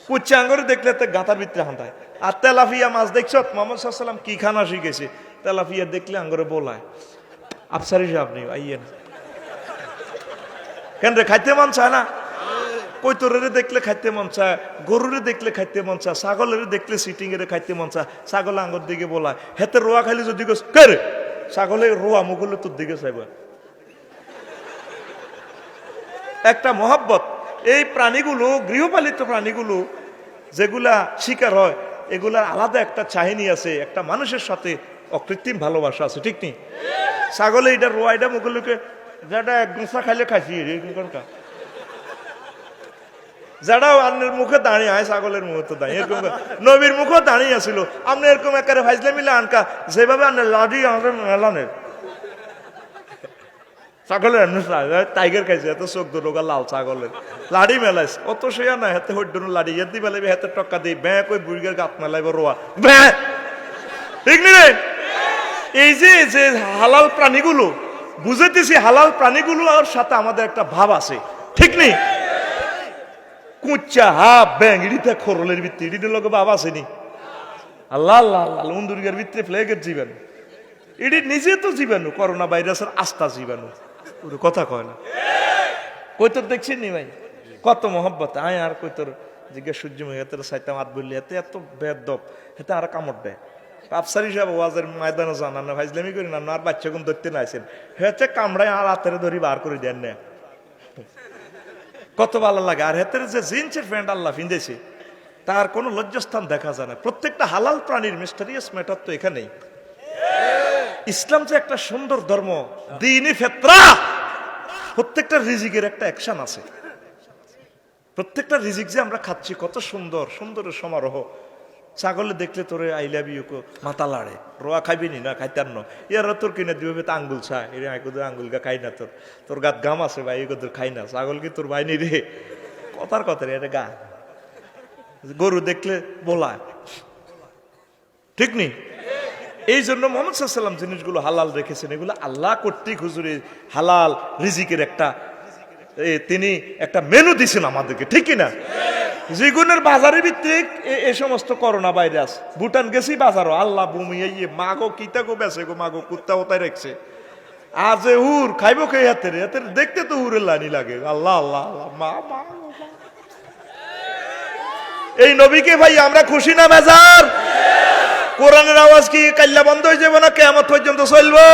কুচ্চা আঙ্গরে দেখলে তো গাতার ভিতরে হাঁটায় আর তেলাফিয়া মাছ দেখছ মোহাম্মদ সাল্লাল্লাহু আলাইহি ওয়াসাল্লাম কি খানা শিখেছে তেলাফিয়া দেখলে আঙ্গরে বলায় আফসারি সাহেব আপনি আইয়েন কেন রে খাইতে মন চায় না কৈতরের দেখলে খাইতে মন চায় গরুরে দেখলে খাইতে মন চায় ছাগলের দেখলে সিটিং এর খাইতে মন চায় ছাগল আঙ্গর দিকে বলায় হেতে রোয়া খাইলে যদি কে রে ছাগলে রোয়া মুখলে তোর দিকে চাইব একটা মহব্বত এই প্রাণীগুলো গৃহপালিত প্রাণীগুলো যেগুলা শিকার হয় এগুলার আলাদা একটা চাহিনী আছে একটা মানুষের সাথে অকৃত্রিম ভালোবাসা আছে ঠিক নেই ছাগলে এটা রোয়া এটা মুখলকে যেটা এক গোসা খাইলে খাইছি যারাও আন্নের মুখে দাঁড়িয়ে হয় ছাগলের মুখে তো দাঁড়িয়ে এরকম নবীর মুখেও দাঁড়িয়ে আছিল আপনি এরকম একারে ভাইজলে মিলে আনকা যেভাবে আনলে লাডি আমাদের মেলানের ছাগলের টাইগার খাইছে এত চোখ দুটোকা লাল ছাগলের লাড়ি মেলাইছে অত সেয়া না হাতে হইডুন লাড়ি এদি মেলাইবে হাতে টক্কা দিই ব্যাঁ কই বুড়ির গাত মেলাইব রোয়া ব্যাঁ ঠিক নি রে এই যে হালাল প্রাণীগুলো বুঝেতেছি হালাল প্রাণীগুলো আর সাথে আমাদের একটা ভাব আছে ঠিক নেই কুচ্চা হাফ ব্যাং ইডিতে খরলের ভিত্তি ইডির লোক ভাব আসেনি আল্লাহ আল্লাহ আল্লাহ উন্দুরিগার ভিতরে ফ্লেগের জীবাণু ইডি নিজে তো জীবাণু করোনা ভাইরাসের আস্থা জীবাণু কথা কয় না কৈতর দেখছেন নি ভাই কত মহব্বত আয় আর কৈতর জিজ্ঞেস সূর্যমুখী হাতের সাইতাম হাত বললি এতে এত বেদব হেতে আর কামড় দেয় আফসারি সাহেব ওয়াজের ময়দানে জানান না ভাইজলামি করি না আর বাচ্চা কোন ধরতে নাইছেন হেতে কামড়ায় আর হাতের ধরি বার করে দেন না কত ভালো লাগে আর হেতের যে জিন্সের প্যান্ট আল্লাহ ফিন্দেছে তার কোনো লজ্জাস্থান দেখা যায় না প্রত্যেকটা হালাল প্রাণীর মিস্টারিয়াস ম্যাটার তো এখানেই ইসলাম যে একটা সুন্দর ধর্ম দ্বীনি ফিতরা প্রত্যেকটা রিজিকের একটা অ্যাকশন আছে প্রত্যেকটা রিজিক যে আমরা খাচ্ছি কত সুন্দর সুন্দরের সমারোহ ছাগলে দেখলে তোরে আই লাভ ইউ মাথা লাড়ে রোয়া খাইবি নি না খাইতার ন ইয়ারা তোর কিনে দিবে তো আঙ্গুল ছা এরে আইকুদের আঙ্গুল গা খাই না তোর গাত গাম আছে ভাই এগুদের খাই না ছাগল কি তোর ভাই নি রে কথার কথা রে এটা গা গরু দেখলে বলায় ঠিক নি এই জন্য মোহাম্মদ সাল্লাল্লাহু আলাইহি ওয়াসাল্লাম জিনিসগুলো হালাল রেখেছেন এগুলো আল্লাহ কর্তৃক হুজুরে হালাল রিজিকের একটা তিনি একটা মেনু দিয়েছেন আমাদেরকে ঠিক না জিগুনের বাজারের ভিত্তিক এই সমস্ত করোনা ভাইরাস ভুটান গেছি বাজারও আল্লাহ বুমি মাগো কিতা গো বেছে গো মাগো কুত্তা ওতাই রাখছে আজ হুর খাইব কে হাতের হাতের দেখতে তো হুরের লানি লাগে আল্লাহ আল্লাহ আল্লাহ মা মা এই নবীকে ভাই আমরা খুশি না বেজার কোরআনের আওয়াজ কি কাল্লা বন্ধ হয়ে যাবে না কিয়ামত পর্যন্ত চলবো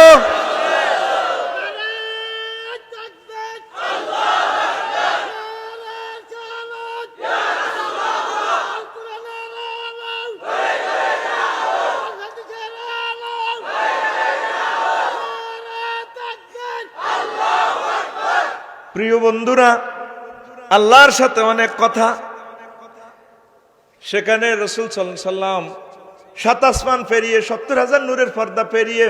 প্রিয় বন্ধুরা আল্লাহর সাথে অনেক কথা সেখানে রাসূল সাল্লাল্লাহু আলাইহি সাল্লাম 7 আসমান পেরিয়ে 70,000 নূরের পর্দা পেরিয়ে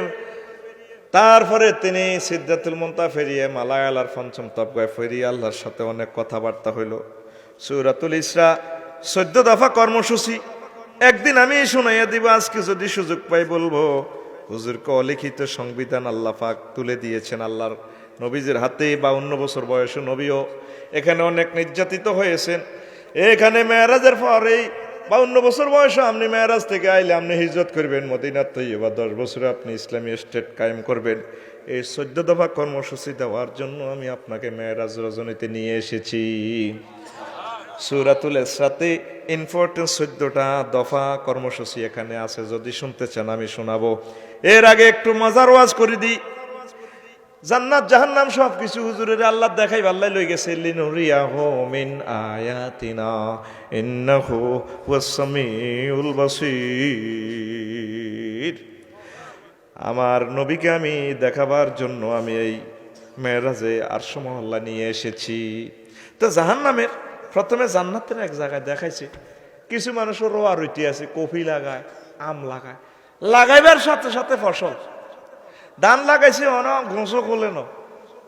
তারপরে তিনি সিদরাতুল মুনতাহা পেরিয়ে মালায়ালার পঞ্চম তবকায় পেরিয়ে আল্লাহর সাথে অনেক কথাবার্তা হইল সূরাতুল ইসরা 14 দফা কর্মসূচি একদিন আমি শুনাইয়া দিব আজকে যদি সুযোগ পাই বলবো হুজুরকে অলিখিত সংবিধান আল্লাহ পাক তুলে দিয়েছেন আল্লাহর নবীজির হাতে 52 বছর বয়সে নবীও এখানে অনেক নির্যাতিত হয়েছেন এখানে মেরাজের পরেই 52 বছর বয়সে আপনি মেরাজ থেকে আইলে আপনি হিজরত করবেন মদিনাত তৈয়বা 10 বছরে আপনি ইসলামী স্টেট কায়েম করবেন এই 14 দফা কর্মসূচি দেওয়ার জন্য আমি আপনাকে মেরাজ রজনীতে নিয়ে এসেছি সূরাতুল ইসরাতে ইম্পর্টেন্ট 14টা দফা কর্মসূচি এখানে আছে যদি শুনতে চান আমি শোনাবো এর আগে একটু মজার ওয়াজ করে দিই জান্নাত জাহান্নাম সবকিছু হুজুরের আল্লাহ দেখাই আল্লাহ লই গেছে লিনুরিয়াহু মিন আয়াতিনা ইন্নাহু হুয়াস সামিউল বাসীর আমার নবীকে আমি দেখাবার জন্য আমি এই মেরাজে আরশ মহল্লা নিয়ে এসেছি তো জাহান্নামের প্রথমে জান্নাতের এক জায়গায় দেখাইছে কিছু মানুষের রোয়া রুটি আছে কফি লাগায় আম লাগায় লাগাইবার সাথে সাথে ফসল ধান লাগাইছে অনেক ঘোষও খোলে ন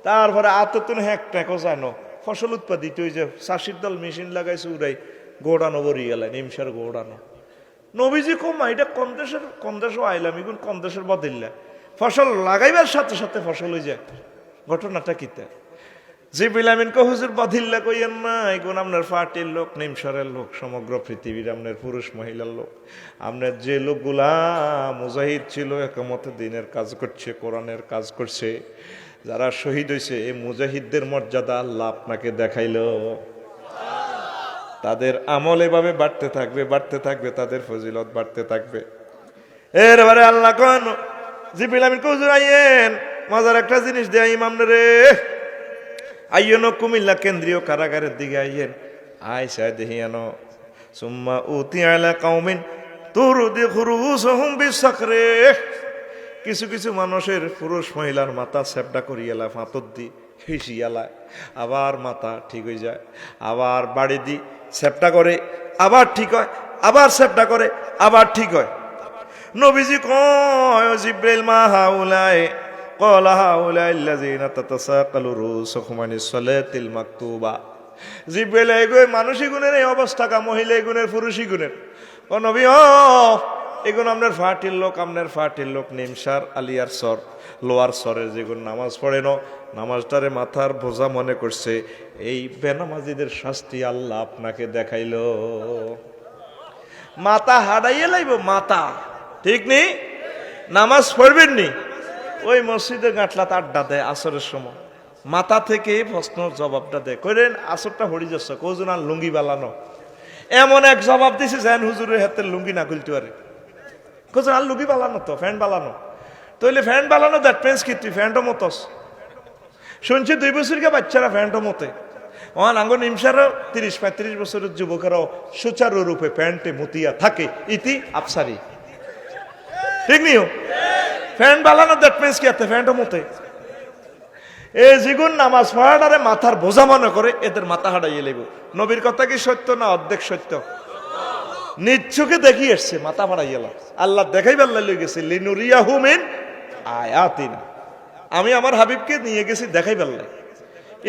তারপরে আততুন হ্যাক ট্যাকও যায় ন ফসল উৎপাদিত হয়ে যায় চাষির দল মেশিন লাগাইছে উড়াই গোড়ানো বরি গেলাই নিমসার গোড়ানো নবীজি কমা এটা কম দেশও আইলাম এগুন কম দেশের বদলিলা ফসল লাগাইবার সাথে সাথে ফসল হয়ে যায় ঘটনাটা কিতা জিবরিল আমিন কো হুজুর বদলিলা কইয়েন না এগুন আপনার পার্টির লোক নিমসারের লোক সমগ্র পৃথিবীর আপনার পুরুষ মহিলার লোক আপনার যে লোকগুলা মুজাহিদ ছিল একমতে দিনের কাজ করছে কোরআনের কাজ করছে যারা শহীদ হয়েছে এই মুজাহিদদের মর্যাদা আল্লাহ আপনাকে দেখাইলো তাদের আমল এভাবে বাড়তে থাকবে তাদের ফজিলত বাড়তে থাকবে এরবারে আল্লাহ কোন জিবরিল আমিন কো হুজুর আইয়েন মজার একটা জিনিস দেয় ইমাম রে আইয়েন কুমিল্লা কেন্দ্রীয় কারাগারের দিকে আইয়েন আয়সা দেহিয়ানো সুম্মা উতি আলা কওমিন তুরুদি খুরুসহুম বিসাকরে কিছু কিছু মানুষের পুরুষ মহিলার মাথা সেপটা করিয়ালা ফাঁতর দি হিসিয়ালা আবার মাথা ঠিক হয়ে যায় আবার বাড়ি দি সেপটা করে আবার ঠিক হয় আবার সেপটা করে আবার ঠিক হয় নবীজি কয় জিব্রাইল মা হাউলায় قال هؤلاء الذين تتساقل رؤوسهم عن الصلاة المكتوبة জিব্রাইল এগোয় মানুষই গুণের এই অবস্থা কা মহিলা গুণের পুরুষই গুণের ও নবী এগুন আপনার ফাটির লোক নিমসার আলিয়ার সর লোয়ার সরের যেগুন নামাজ পড়ে নামাজটারে মাথার বোঝা মনে করছে এই বেনামাজিদের শাস্তি আল্লাহ আপনাকে দেখাইলো মাথা হারাইয়ে লাইব মাথা ঠিক নেই নামাজ পড়বেন নি ওই মসজিদে গাঁটলা আড্ডা দেয় আসরের সময় মাথা থেকে প্রশ্ন জবাবটা দেয় কইরেন আসরটা হরি যাচ্ছে কজন আর লুঙ্গি বালানো এমন এক জবাব দিছে যেন হুজুরের হাতে লুঙ্গি না খুলতে পারে কজন আর লুঙ্গি বালানো তো ফ্যান বালানো তইলে ফ্যান বালানো দ্যাট পেন্স কি তুই ফ্যানটা মতস শুনছি 2 বছরকে বাচ্চারা ফ্যানটা মতে আমার আঙ্গ নিমসারও 30-35 বছরের যুবকেরাও সুচারুরূপে প্যান্টে মতিয়া থাকে ইতি আফসারি ঠিক নিও ফ্যান বালানো দ্যাট মিন্স কি এতে ফ্যানটা মতে এই জিগুন নামাজ পড়াটারে মাথার বোঝা মনে করে এদের মাথা হারাইয়ে লেব নবীর কথা কি সত্য না অর্ধেক সত্য নিজ চোখে দেখি এসছে মাথা হারাইয়ে আল্লাহ দেখাই আল্লাহ লই গেছে লিনুরিয়াহু মিন আয়াতিনা আমি আমার হাবিবকে নিয়ে গেছি দেখাই আল্লাহ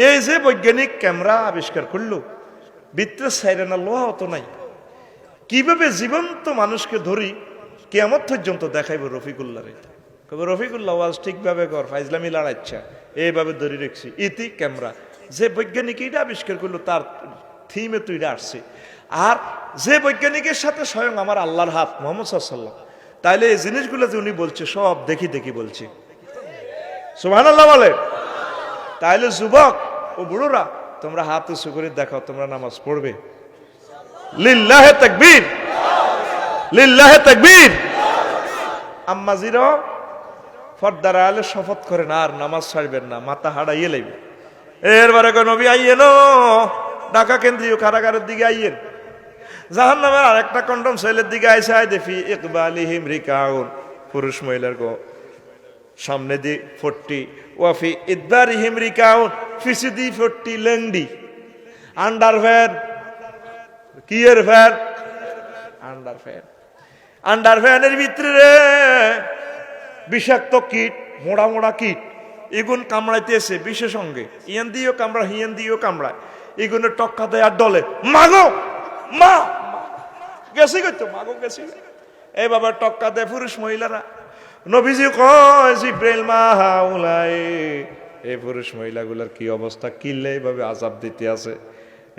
এই যে বৈজ্ঞানিক ক্যামেরা আবিষ্কার করলো ভিতরে সাইরেনা লোহা অত নাই কিভাবে জীবন্ত মানুষকে ধরি কিয়ামত পর্যন্ত দেখাইব রফিকুল্লাহ রে কবে রফিকুল্লাহ ওয়াজ ঠিকভাবে কর ফাইজলামি লড়াইচ্ছা এইভাবে ধরে রেখছি ইতি ক্যামেরা যে বৈজ্ঞানিক এটা আবিষ্কার করলো তার থিমে তো এটা আসছে আর যে বৈজ্ঞানিকের সাথে স্বয়ং আমার আল্লাহর হাত মোহাম্মদ সাল্লাল্লাহু, তাইলে এই জিনিসগুলো যে উনি বলছে সব দেখি দেখি বলছি। সুবহানাল্লাহ বলে। তাইলে যুবক ও বুড়োরা তোমরা হাত উঁচু করে দেখাও তোমরা নামাজ পড়বে। লিল্লাহে তাকবীর, লিল্লাহে তাকবীর। আম্মাজিরা পর্দার আলে শপথ করেন আর নামাজ ছাড়বেন না, মাথা হারাইয়ে লাইবে। এরবারে নবী আইয়েন, ঢাকা কেন্দ্রীয় কারাগারের দিকে আইয়েন। জাহান্নামের আরেকটা কন্ডম সেলের দিকে আইসা দেখি ইকবালিহিম রিকাউন, পুরুষ মহিলার গো সামনে দি 40, ওয়াফি ইদবারিহিম রিকাউন, ফিসিদি 40 লেংডি। আন্ডারভ্যার, কি এর ভ্যান? আন্ডারভ্যান। আন্ডারভ্যানের ভিতরে বিষাক্ত কীট, মোড়া মোড়া কীট, এগুন কামড়াইতেছে বিশেষ সঙ্গে, ইয়ান দিয়েও কামড়া হিয়ান দিয়েও কামড়ায়, এগুনের টক্কা দেয় আর ডলে, মাগো মা গেছি করতো, মাগো গেছি। এই বাবা টক্কা দেয় পুরুষ মহিলারা। নবীজি কয় জিব্রাইল মা হাউলাই, এই পুরুষ মহিলাগুলার কি অবস্থা, কিল্লে এইভাবে আযাব দিতে আছে,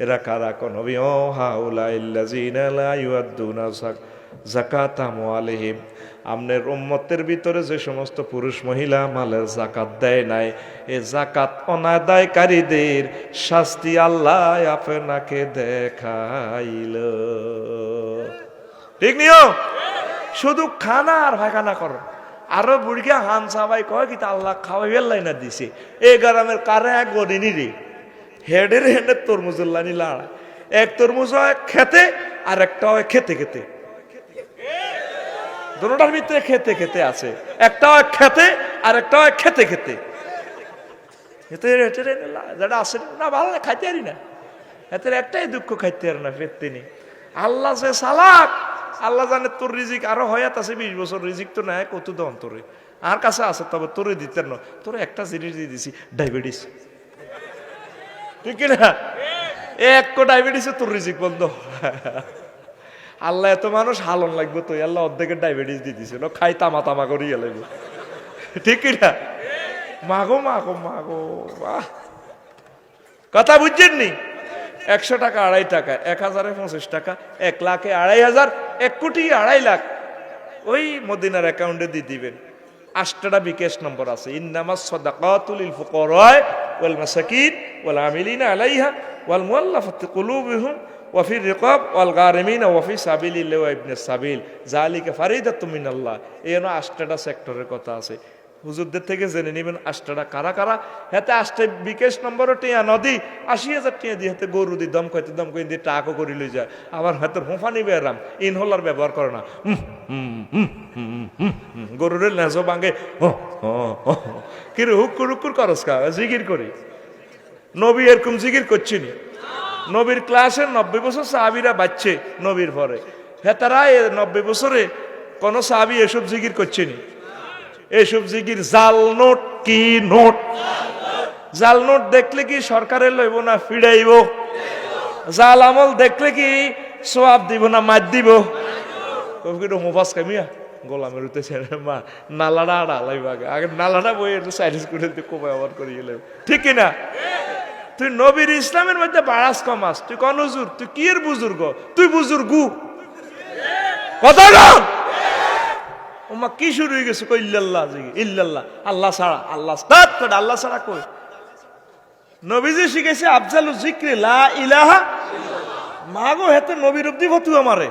এরা কারা? কোন নবী ও হাউলাইল্লাযিনা লা ইউআদ্দুনা যাকাতা আমওয়ালিহিম, আমনের উম্মতের ভিতরে যে সমস্ত পুরুষ মহিলা মালের যাকাত দেয় নাই, এই যাকাত অনাদায়কারীদের শাস্তি আল্লাহ আপনাকে দেখাইল। ঠিক নিও, শুধু খানা আর ভাগানা করো। আরো বুড়িয়া হান সাবাই কয় কি আল্লাহ খাওয়াইবার লাইনা দিছে। এই গ্রামের কারে এক গরিনি রে হেডের হেডের তরমুজের লাইনি লাড়া, এক তরমুজ হয় খেতে আর একটা হয় খেতে খেতে, দুটোটার ভিতরে খেতে খেতে আছে, একটা হয় খেতে আর একটা হয় খেতে খেতে। যেটা আছে না ভালো না, খাইতে পারি না, এতে একটাই দুঃখ, খাইতে পারে না, পেতে নেই। আল্লাহ যে সালাক, আল্লাহ জানে তোর রিজিক আরো হয়াত আছে 20 বছর, রিজিক তো নাই কত দন তোরে, আর কাছে আছে, তবে তোরে দিতেন না, তোরে একটা জিনিস দিয়ে দিছি, ডায়াবেটিস। ঠিক না? এক ডায়াবেটিসে তোর রিজিক বন্ধ। আল্লাহ এত মানুষ হালন লাগবে তো, আল্লাহ অর্ধেকের ডায়াবেটিস দিয়ে দিছে, খাই তামা তামা করিয়া লাগবে। ঠিক না? মাগো মাগো মাগো, বাহ, কথা বুঝছেন নি? 100 টাকা 2.5 টাকা, 1000-এ 25 টাকা, 1 লাখে 2,500, 1 কোটি 2.5 লাখ ওই মদিনার অ্যাকাউন্টে দিয়ে দিবেন। 8টা বিকাশ নম্বর আছে, ইন্নামাস সাদাকাতু লিল ফুকারা ওয়াল মাসাকিন ওয়াল আমিলিনা আলাইহা ওয়াল মুআল্লাফাতি কুলুবুহুম ওয়া ফির রিকাব ওয়াল গারিমিনা ওয়া ফি সাবিলিল্লাহি ওয়া ইবনিস সাবিল যালিকা ফারিদাতুম মিনাল্লাহ। এই 8টা সেক্টরের কথা আছে, হুজুরদের থেকে জেনে নেবেন 8টা কারা কারা। হাতে 8টা বিকাশ নম্বরও টিয়া নদী 80,000 টিয়া দিয়ে হাতে গরু দি দম খাইতে দম করে দিয়ে টাকও করে লই যায়। আবার হাতের হোঁফানি বেরাম, ইনহোলার ব্যবহার করে না, গরুর লেজও ভাঙে, কিরে হুক্কুর হুক্কুর করস কা, জিকির করি। নবী এরকম জিকির করছিনি। নবীর ক্লাসে 90 বছর সাহাবীরা বাচ্চে নবীর পরে, হেতারা 90 বছরে কোন সাহাবী এসব জিকির করছিনি। এসব জিকির জাল নোট, কি নোট? জাল নোট দেখলে কি সরকারের লইব না ফিরাইব? জাল আমল দেখলে কি সওয়াব দিব না মার দিব? কবিটা মোবাস কামিয়া গোলামের উঠেছে মা নালাটা আড়ালাইব, আগে নালাটা বই একটু সাইলেন্স করে দিতে কোপায় আবার করে গেলে। ঠিক কিনা? তুই নবীর ইসলামের মধ্যে বাড়াস কমাস, তুই কোন হুজুর? তুই কি এর বুজুর্গ? তুই বুজুর্গু কথা না। ওমা কি শুরু হয়ে গেছে? কই ইল্লাল্লাহ, ইল্লাল্লাহ, আল্লাহ ছাড়া, আল্লাহ আল্লাহ ছাড়া কই? নবীজি শিখেছে আফজালু যিকরি লা ইলাহা, মাগো হেতে নবীর অব্দি ফতু আমারে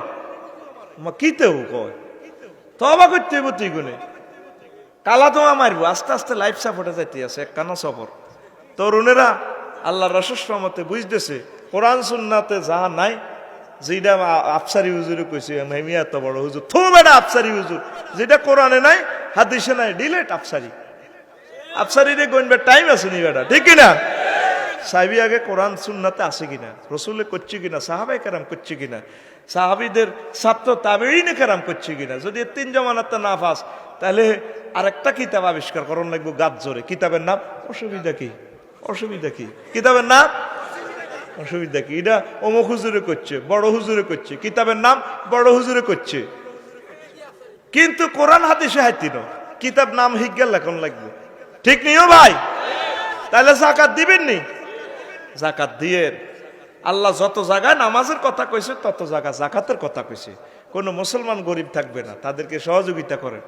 মা কিতেও কয় তবা করতে হইব। তুই গুনে কালা তোমা মারবো, আস্তে আস্তে লাইফ সাপোর্টে যাইতে আছে, এক কানা সফর। তরুণেরা আল্লাহ রসুল রহমতে বুঝতেছে কোরআন সুন্নাতে যাহা নাই, যেটা আফসারি হুজুরে কইছে মেমিয়া এত বড় হুজুর, থো বেটা আফসারি হুজুর, যেটা কোরআনে নাই হাদিসে নাই, ডিলেট আফসারি। আফসারিরে গইনবে টাইম আছে নি বেটা? ঠিক কিনা? সাহাবী আগে কোরআন সুন্নাতে আছে কিনা, রসুলে করছে কিনা, সাহাবায়ে কেরাম করছে কিনা, সাহাবীদের ছাত্র তাবেঈনে কেরাম করছে কিনা। যদি 3 জমানাতে না পাস, তাহলে আরেকটা কিতাব আবিষ্কার করন লাগবে গাছ জোরে। কিতাবের নাম অসুবিধা কি? অসুবিধা কি? কিতাবের নাম অসুবিধা কি? এটা অমুক হুজুরে করছে, বড় হুজুরে করছে, কিতাবের নাম বড় হুজুরে করছে, কিন্তু কোরআন হাদিসে হাইতিনো কিতাব নাম হিজ্ঞা লেখন লাগবে। ঠিক নিও ভাই? তাহলে যাকাত দিবেন নি? যাকাত দিয়ে আল্লাহ যত জায়গায় নামাজের কথা কইছে তত জায়গা জাকাতের কথা কইছে। কোনো মুসলমান গরিব থাকবে না, তাদেরকে সহযোগিতা করেন,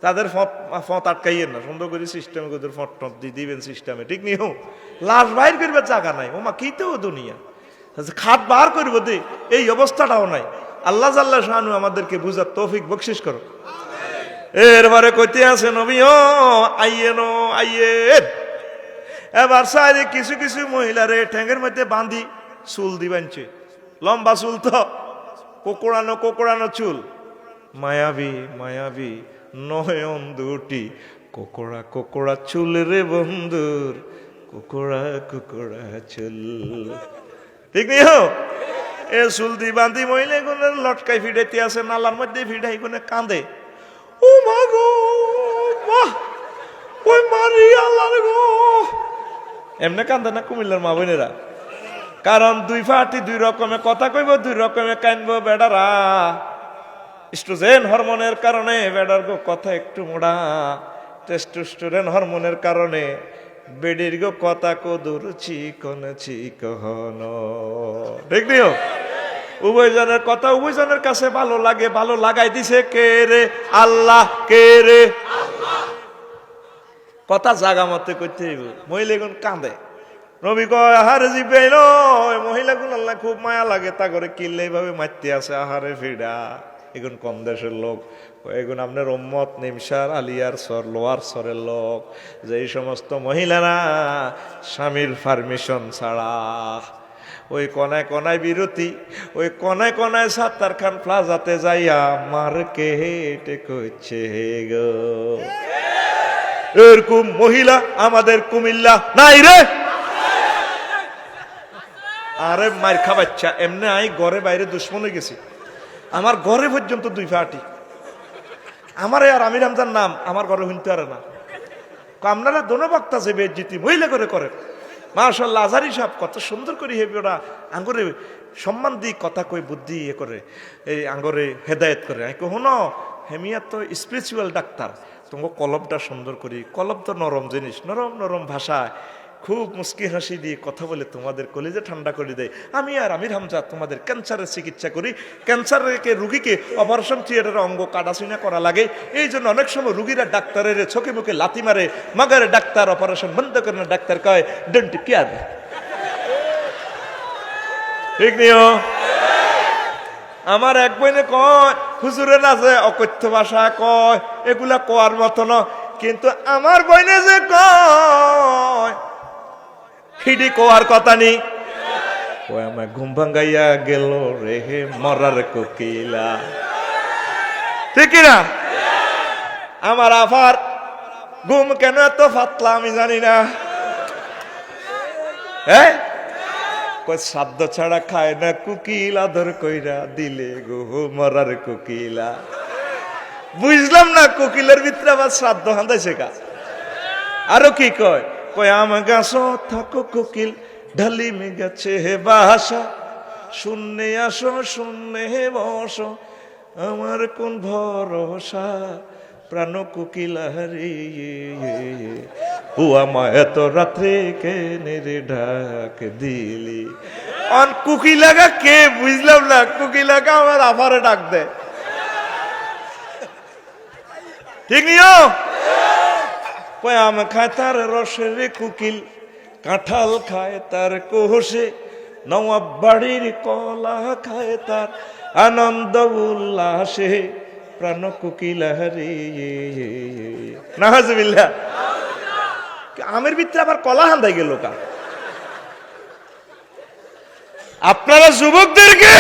তাদের ফত আটকাইয়েন না, সুন্দর করে সিস্টেমে ওদের ফট টট দিয়ে দিবেন সিস্টেমে, ঠিক নিও। লাশ বাইর করবার জায়গা নাই, ওমা কি তো দুনিয়া, খাট বার করব দে, এই অবস্থাটাও নাই। আল্লাহ জাল্লা শানু আমাদেরকে বুঝার তৌফিক বকশিস করো। এরবারে কইতে আছে নবী ও আইয়েন আইয়েন। এবার সাইডে কিছু কিছু মহিলারে ঠ্যাঙ্গের মধ্যে বাঁধি চুল দিবানছে, লম্বা চুল তো, কোকড়ানো কোকড়ানো চুল, মায়াবী মায়াবী নয়ন দুটি, কোকড়া কোকড়া চুল রে বন্ধুর, কোকড়া কোকড়া চুল, ঠিক নেই হো। এ চুল দি বাঁধি মহিলা গুনের লটকাই ফিডাইতে আছে, নালার মধ্যে ফিডাই গুনে কাঁদে, ও মা গো বাহ, ওই মারি আল্লাহ গো, এমনি কান্দে না কুমিল্লার মা বোনেরা। কারণ দুই ফাটি দুই রকমের কথা কইব, দুই রকমের কানবো বেডারা। স্ট্রোজেন হরমোনের কারণে বেডার গো কথা একটু মোড়া, টেস্টোস্টেরন হরমোনের কারণে বেডির গো কথা কদুর চিকন চিকন, ঠিক নিও। উভয়জনের কথা উভয়জনের কাছে ভালো লাগে, ভালো লাগাই দিছে কে রে? আল্লাহ। কে রে? কথা জাগা মতে করতে হইব। মহিলাগুন কাঁদে, নবী কয় আহারে জিব্রাইল, মহিলাগুন আল্লাহ খুব মায়া লাগে, তা করে কিল্লে এইভাবে মারতে আছে, আহারে ফিডা। এগুন কম দেশের লোক, এগুন আপনার উম্মত নিমসার আলিয়ার সর লোয়ার সরের লোক, যে এই সমস্ত মহিলারা স্বামীর পারমিশন ছাড়া ওই কনায় কনায় বিরতি, ওই কনায় কনায় সাত্তার খান প্লাজাতে যাইয়া মার্কেটে করছে গো। এরকম মহিলা আমাদের কুমিল্লা নাই রে। আরে মার খাবাচ্ছা, এমনি আই ঘরে বাইরে দুশ্মন হয়ে গেছি, আমার ঘরে পর্যন্ত দুই ফাটি। আমার আর আমির হামজার নাম আমার ঘরে শুনতে পারে না। আপনারা দোনো বক্তা যে বেজ্জিতি মহিলা করে করেন, মাশাআল্লাহ। আজহারি সাহেব কত সুন্দর করে হেবি, ওরা আঙ্গরে সম্মান দিয়ে কথা কই, বুদ্ধি ইয়ে করে, এই আঙ্গরে হেদায়েত করে। আমি কখনো হেমিয়া তো স্পিরিচুয়াল ডাক্তার, তোমাকে কলবটা সুন্দর করি, কলব তো নরম জিনিস, নরম নরম ভাষায় খুব মুস্কি হাসি দিয়ে কথা বলে তোমাদের কলিজে ঠান্ডা করে দেয়। আমি আর আমির হামজা তোমাদের ক্যান্সারের চিকিৎসা করি। ক্যান্সারকে রুগীকে অপারেশন থিয়েটারে অঙ্গ কাটাছিনা করা লাগে, এই জন্য অনেক সময় রুগীরা ডাক্তারের চোখে মুখে লাথি মারে, মাগার ডাক্তার অপারেশন বন্ধ করে না, ডাক্তার কয় ডোন্ট কেয়ার, ঠিক নিও। আমার এক বইনে কয় হুজুরের আছে অকথ্য ভাষা কয়, এগুলা কোয়ার মতো না, কিন্তু আমার বইনে যে কয় হিডি কোয়ার কথা নেই। ওই আমার ঘুম ভাঙ্গাইয়া গেল রে মরার কোকিলা, ঠিক না? আমার আফার ঘুম কেন এত ফাতলা আমি জানি না। হ্যাঁ, শ্রাদ্ধ ছাড়া খায় না কুকিল, আদর কইরা দিলে গো মরার কোকিলা। বুঝলাম না কোকিলের ভিতরে আবার শ্রাদ্ধ হান্দাইছে কা। আরো কি কয়, কয় আম গাছ থাকো কোকিল ঢালি মে গেছে হে বাসা, শূন্যে আসো শূন্যে বসো, আমার কোন ভরসা প্রাণ কোকিলা রে, ও আমায় এত রাত্রে কেনে রে ঢাক দিলি। অন কোকিলাগা কে বুঝলাম না, কোকিলাগা আমার আফারে ডাক দেয়, ঠিক নিও। কয় আম খায় তার রসে রে কোকিল, কাঁঠাল খায় তার কোষে, নওয়াব বাড়ির কলা খায় তার আনন্দ উল্লাসে, প্রাণ কোকিলা রে। নাউজুবিল্লাহ। আমের ভিতরে আবার কলা হান্দাই গেল কা। আপনারা যুবকদেরকে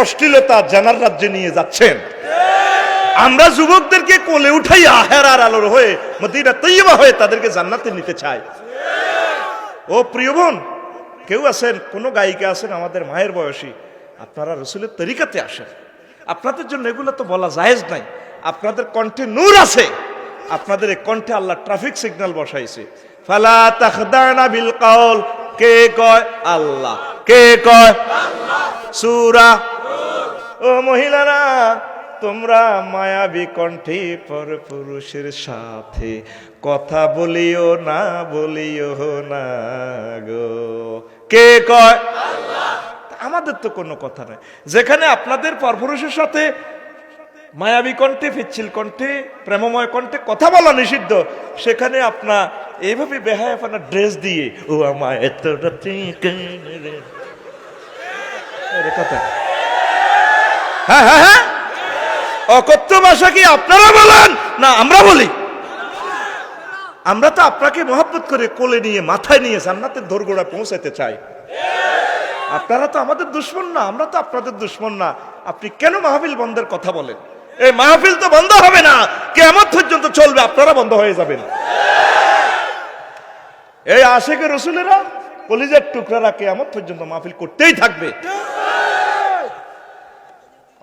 অশ্লীলতা জানার রাজ্যে নিয়ে যাচ্ছেন, আমরা যুবকদেরকে কোলে উঠাই আহেরার আলোর হয়ে মদিনা তৈয়বা হয়ে তাদেরকে জান্নাতে নিতে চাই। ও প্রিয় বোন, কেউ আছেন, কোন গায়িকা আছেন আমাদের মায়ের বয়সী, আপনারা রসুলের তরিকাতে আসেন। আপনাদের জন্য এগুলো তো বলা জায়েজ নাই। আপনাদের কণ্ঠে নূর আছে, আপনাদের এই কণ্ঠে আল্লাহ ট্রাফিক সিগন্যাল বসাইছে। ফালা তাখদানা বিল কাউল, কে কয়? আল্লাহ। কে কয়? আল্লাহ। সূরা। ও মহিলারা, তোমরা মায়াবী কণ্ঠে পর পুরুষের সাথে কথা বলিও না, বলিও না গো। কে কয়? আল্লাহ। আমাদের তো কোনো কথা নাই। যেখানে আপনাদের পরপুরুষের সাথে মায়াবী কণ্ঠে, পিচ্ছিল কণ্ঠে, প্রেমময় কণ্ঠে কথা বলা নিষিদ্ধ, সেখানে আপনার এইভাবে বেহায়াপনা ড্রেস দিয়ে ও আমায় এত রাতে কেন রে, এর কথা। হ্যাঁ হ্যাঁ হ্যাঁ, অকথ্য ভাষা কি আপনারা বলেন না আমরা বলি? আমরা তো আপনাকে মহব্বত করে কোলে নিয়ে মাথায় নিয়ে জান্নাতের দোরগোড়া পৌঁছাতে চাই। আপনারা তো আমাদের দুশমন না, আমরা তো আপনাদের দুশমন না। আপনি কেন মাহফিল বন্ধের কথা বলেন? এই মাহফিল তো বন্ধ হবে না, কিয়ামত পর্যন্ত চলবে, আপনারা বন্ধ হয়ে যাবেন। এই আশিকে রসুলেরা, কলিজার টুকরারা কিয়ামত পর্যন্ত মাহফিল করতেই থাকবে।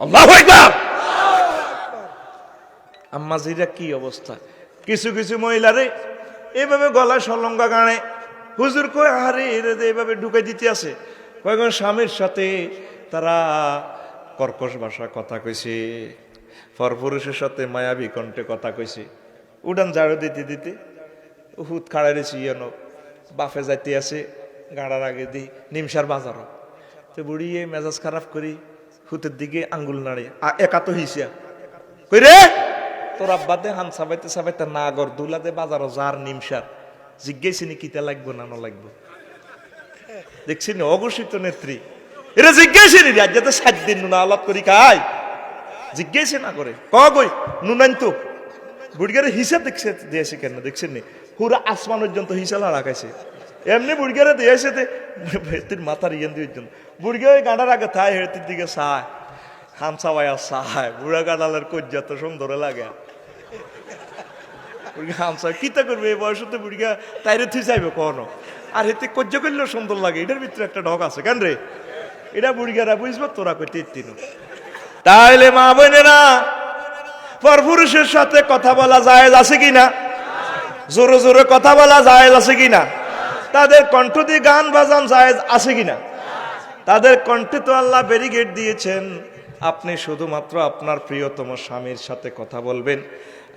আল্লাহু আকবার। আম্মাজিরা কি অবস্থা, কিছু কিছু মহিলারে এইভাবে গলায় সলঙ্গা গানে হুজুর কই আরে এইভাবে ঢুকাই দিতে আছে। কয়েকজন স্বামীর সাথে তারা কর্কশ ভাষা কথা কইছে, পরপুরুষের সাথে মায়াবী কণ্ঠে কথা কইছে। উড়ান ঝাড়ু দিতে দিতে হুত খাড়াই রেছি বাফে যাইতে আছে, গাড়ার আগে দিই নিমসার বাজারও তো বুড়িয়ে মেজাজ খারাপ করি হুতের দিকে আঙ্গুল নাড়ে একা তো হিসিয়া কই রে তোর আব্বাতে হান সাবাইতে সাবাইতে না গর দুলাতে বাজারও যার নিমসার জিজ্ঞেসিনি কিতা লাগবো না না লাগবো। দেখছিনি অঘোষিত নেত্রী, এরা জিজ্ঞেসিনি আজ যাতে 7 দিন নুনা আলাপ করি খাই, জিজ্ঞেসে না করে কই নুনান তো বুড়িগারে হিসা দেখছে দিয়েছে কেন দেখছেন নি, পুরো আসমান পর্যন্ত হিসা লাগাইছে। এমনি বুড়িগারে দিয়েছে হেতির মাথার ইয়ান দিয়ে জন্য বুড়িগা ওই গাঁডার আগে থায় হেতির দিকে চায়, খামসা ভাইয়া চায়, বুড়া গাঁডালের কজ্জা তো সুন্দর লাগে। বুড়িগা খামসা কিতা করবে এই বয়সতে, বুড়িগা তাইরে থুই যাইবে কখনো, আর হেতে কজ্জা করলেও সুন্দর লাগে। এটার ভিতরে একটা ঢক আছে কেন রে, এটা বুড়িগারা বুঝবো, তোরা কইতে তিন। তাইলে মা বোনেরা, পরপুরুষের সাথে কথা বলা জায়েজ আছে কিনা? জোরে জোরে কথা বলা জায়েজ আছে কিনা? তাদের কণ্ঠ দিয়ে গান বাজান জায়েজ আছে কিনা? তাদের কণ্ঠে তো আল্লাহ ব্যারিকেড দিয়েছেন, আপনি শুধুমাত্র আপনার প্রিয়তম স্বামীর সাথে কথা বলবেন।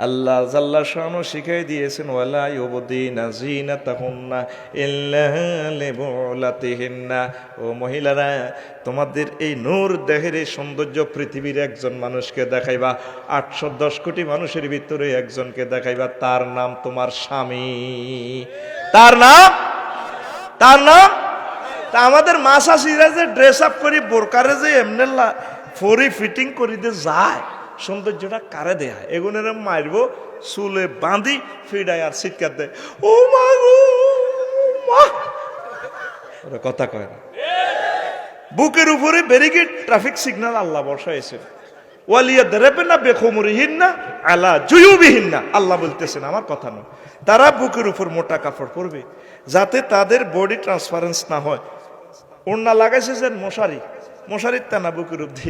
আল্লাহ জাল্লা শানু শিখিয়ে দিয়েছেন ওয়ালা ইউবদিনা জিনাতাহুন্না ইল্লা লিবুলাতিহিন্না। ও মহিলারা, তোমাদের এই নূর দেহের এই সৌন্দর্য পৃথিবীর একজন মানুষকে দেখাইবা, 810 কোটি মানুষের ভিতরে একজনকে দেখাইবা, তার নাম তোমার স্বামী। তার নাম তা আমাদের মাসা সিরা যে ড্রেস আপ করি বোরকারে যে এমনি ফরি ফিটিং করি দে যায়, সৌন্দর্যটা কারে দেয়া? এগুনের মারবো চুলে বাঁধি ফিডায় আর চিৎকার দেয় ও মা গো মা, ওরা কথা কয় না। বুকের উপরে ব্যারিকেড ট্রাফিক সিগন্যাল আল্লাহ বসাইছেন, ওয়ালিয়া দেরেবেন না বেখমরিহীন না আলা জুয়ুবিহীন না। আল্লাহ বলতেছেন, আমার কথা নয়। তারা বুকের উপর মোটা কাপড় পরবে যাতে তাদের বডি ট্রান্সপারেন্স না হয়। ওড়না লাগাইছে যে মশারির টানা বুকের অব্দি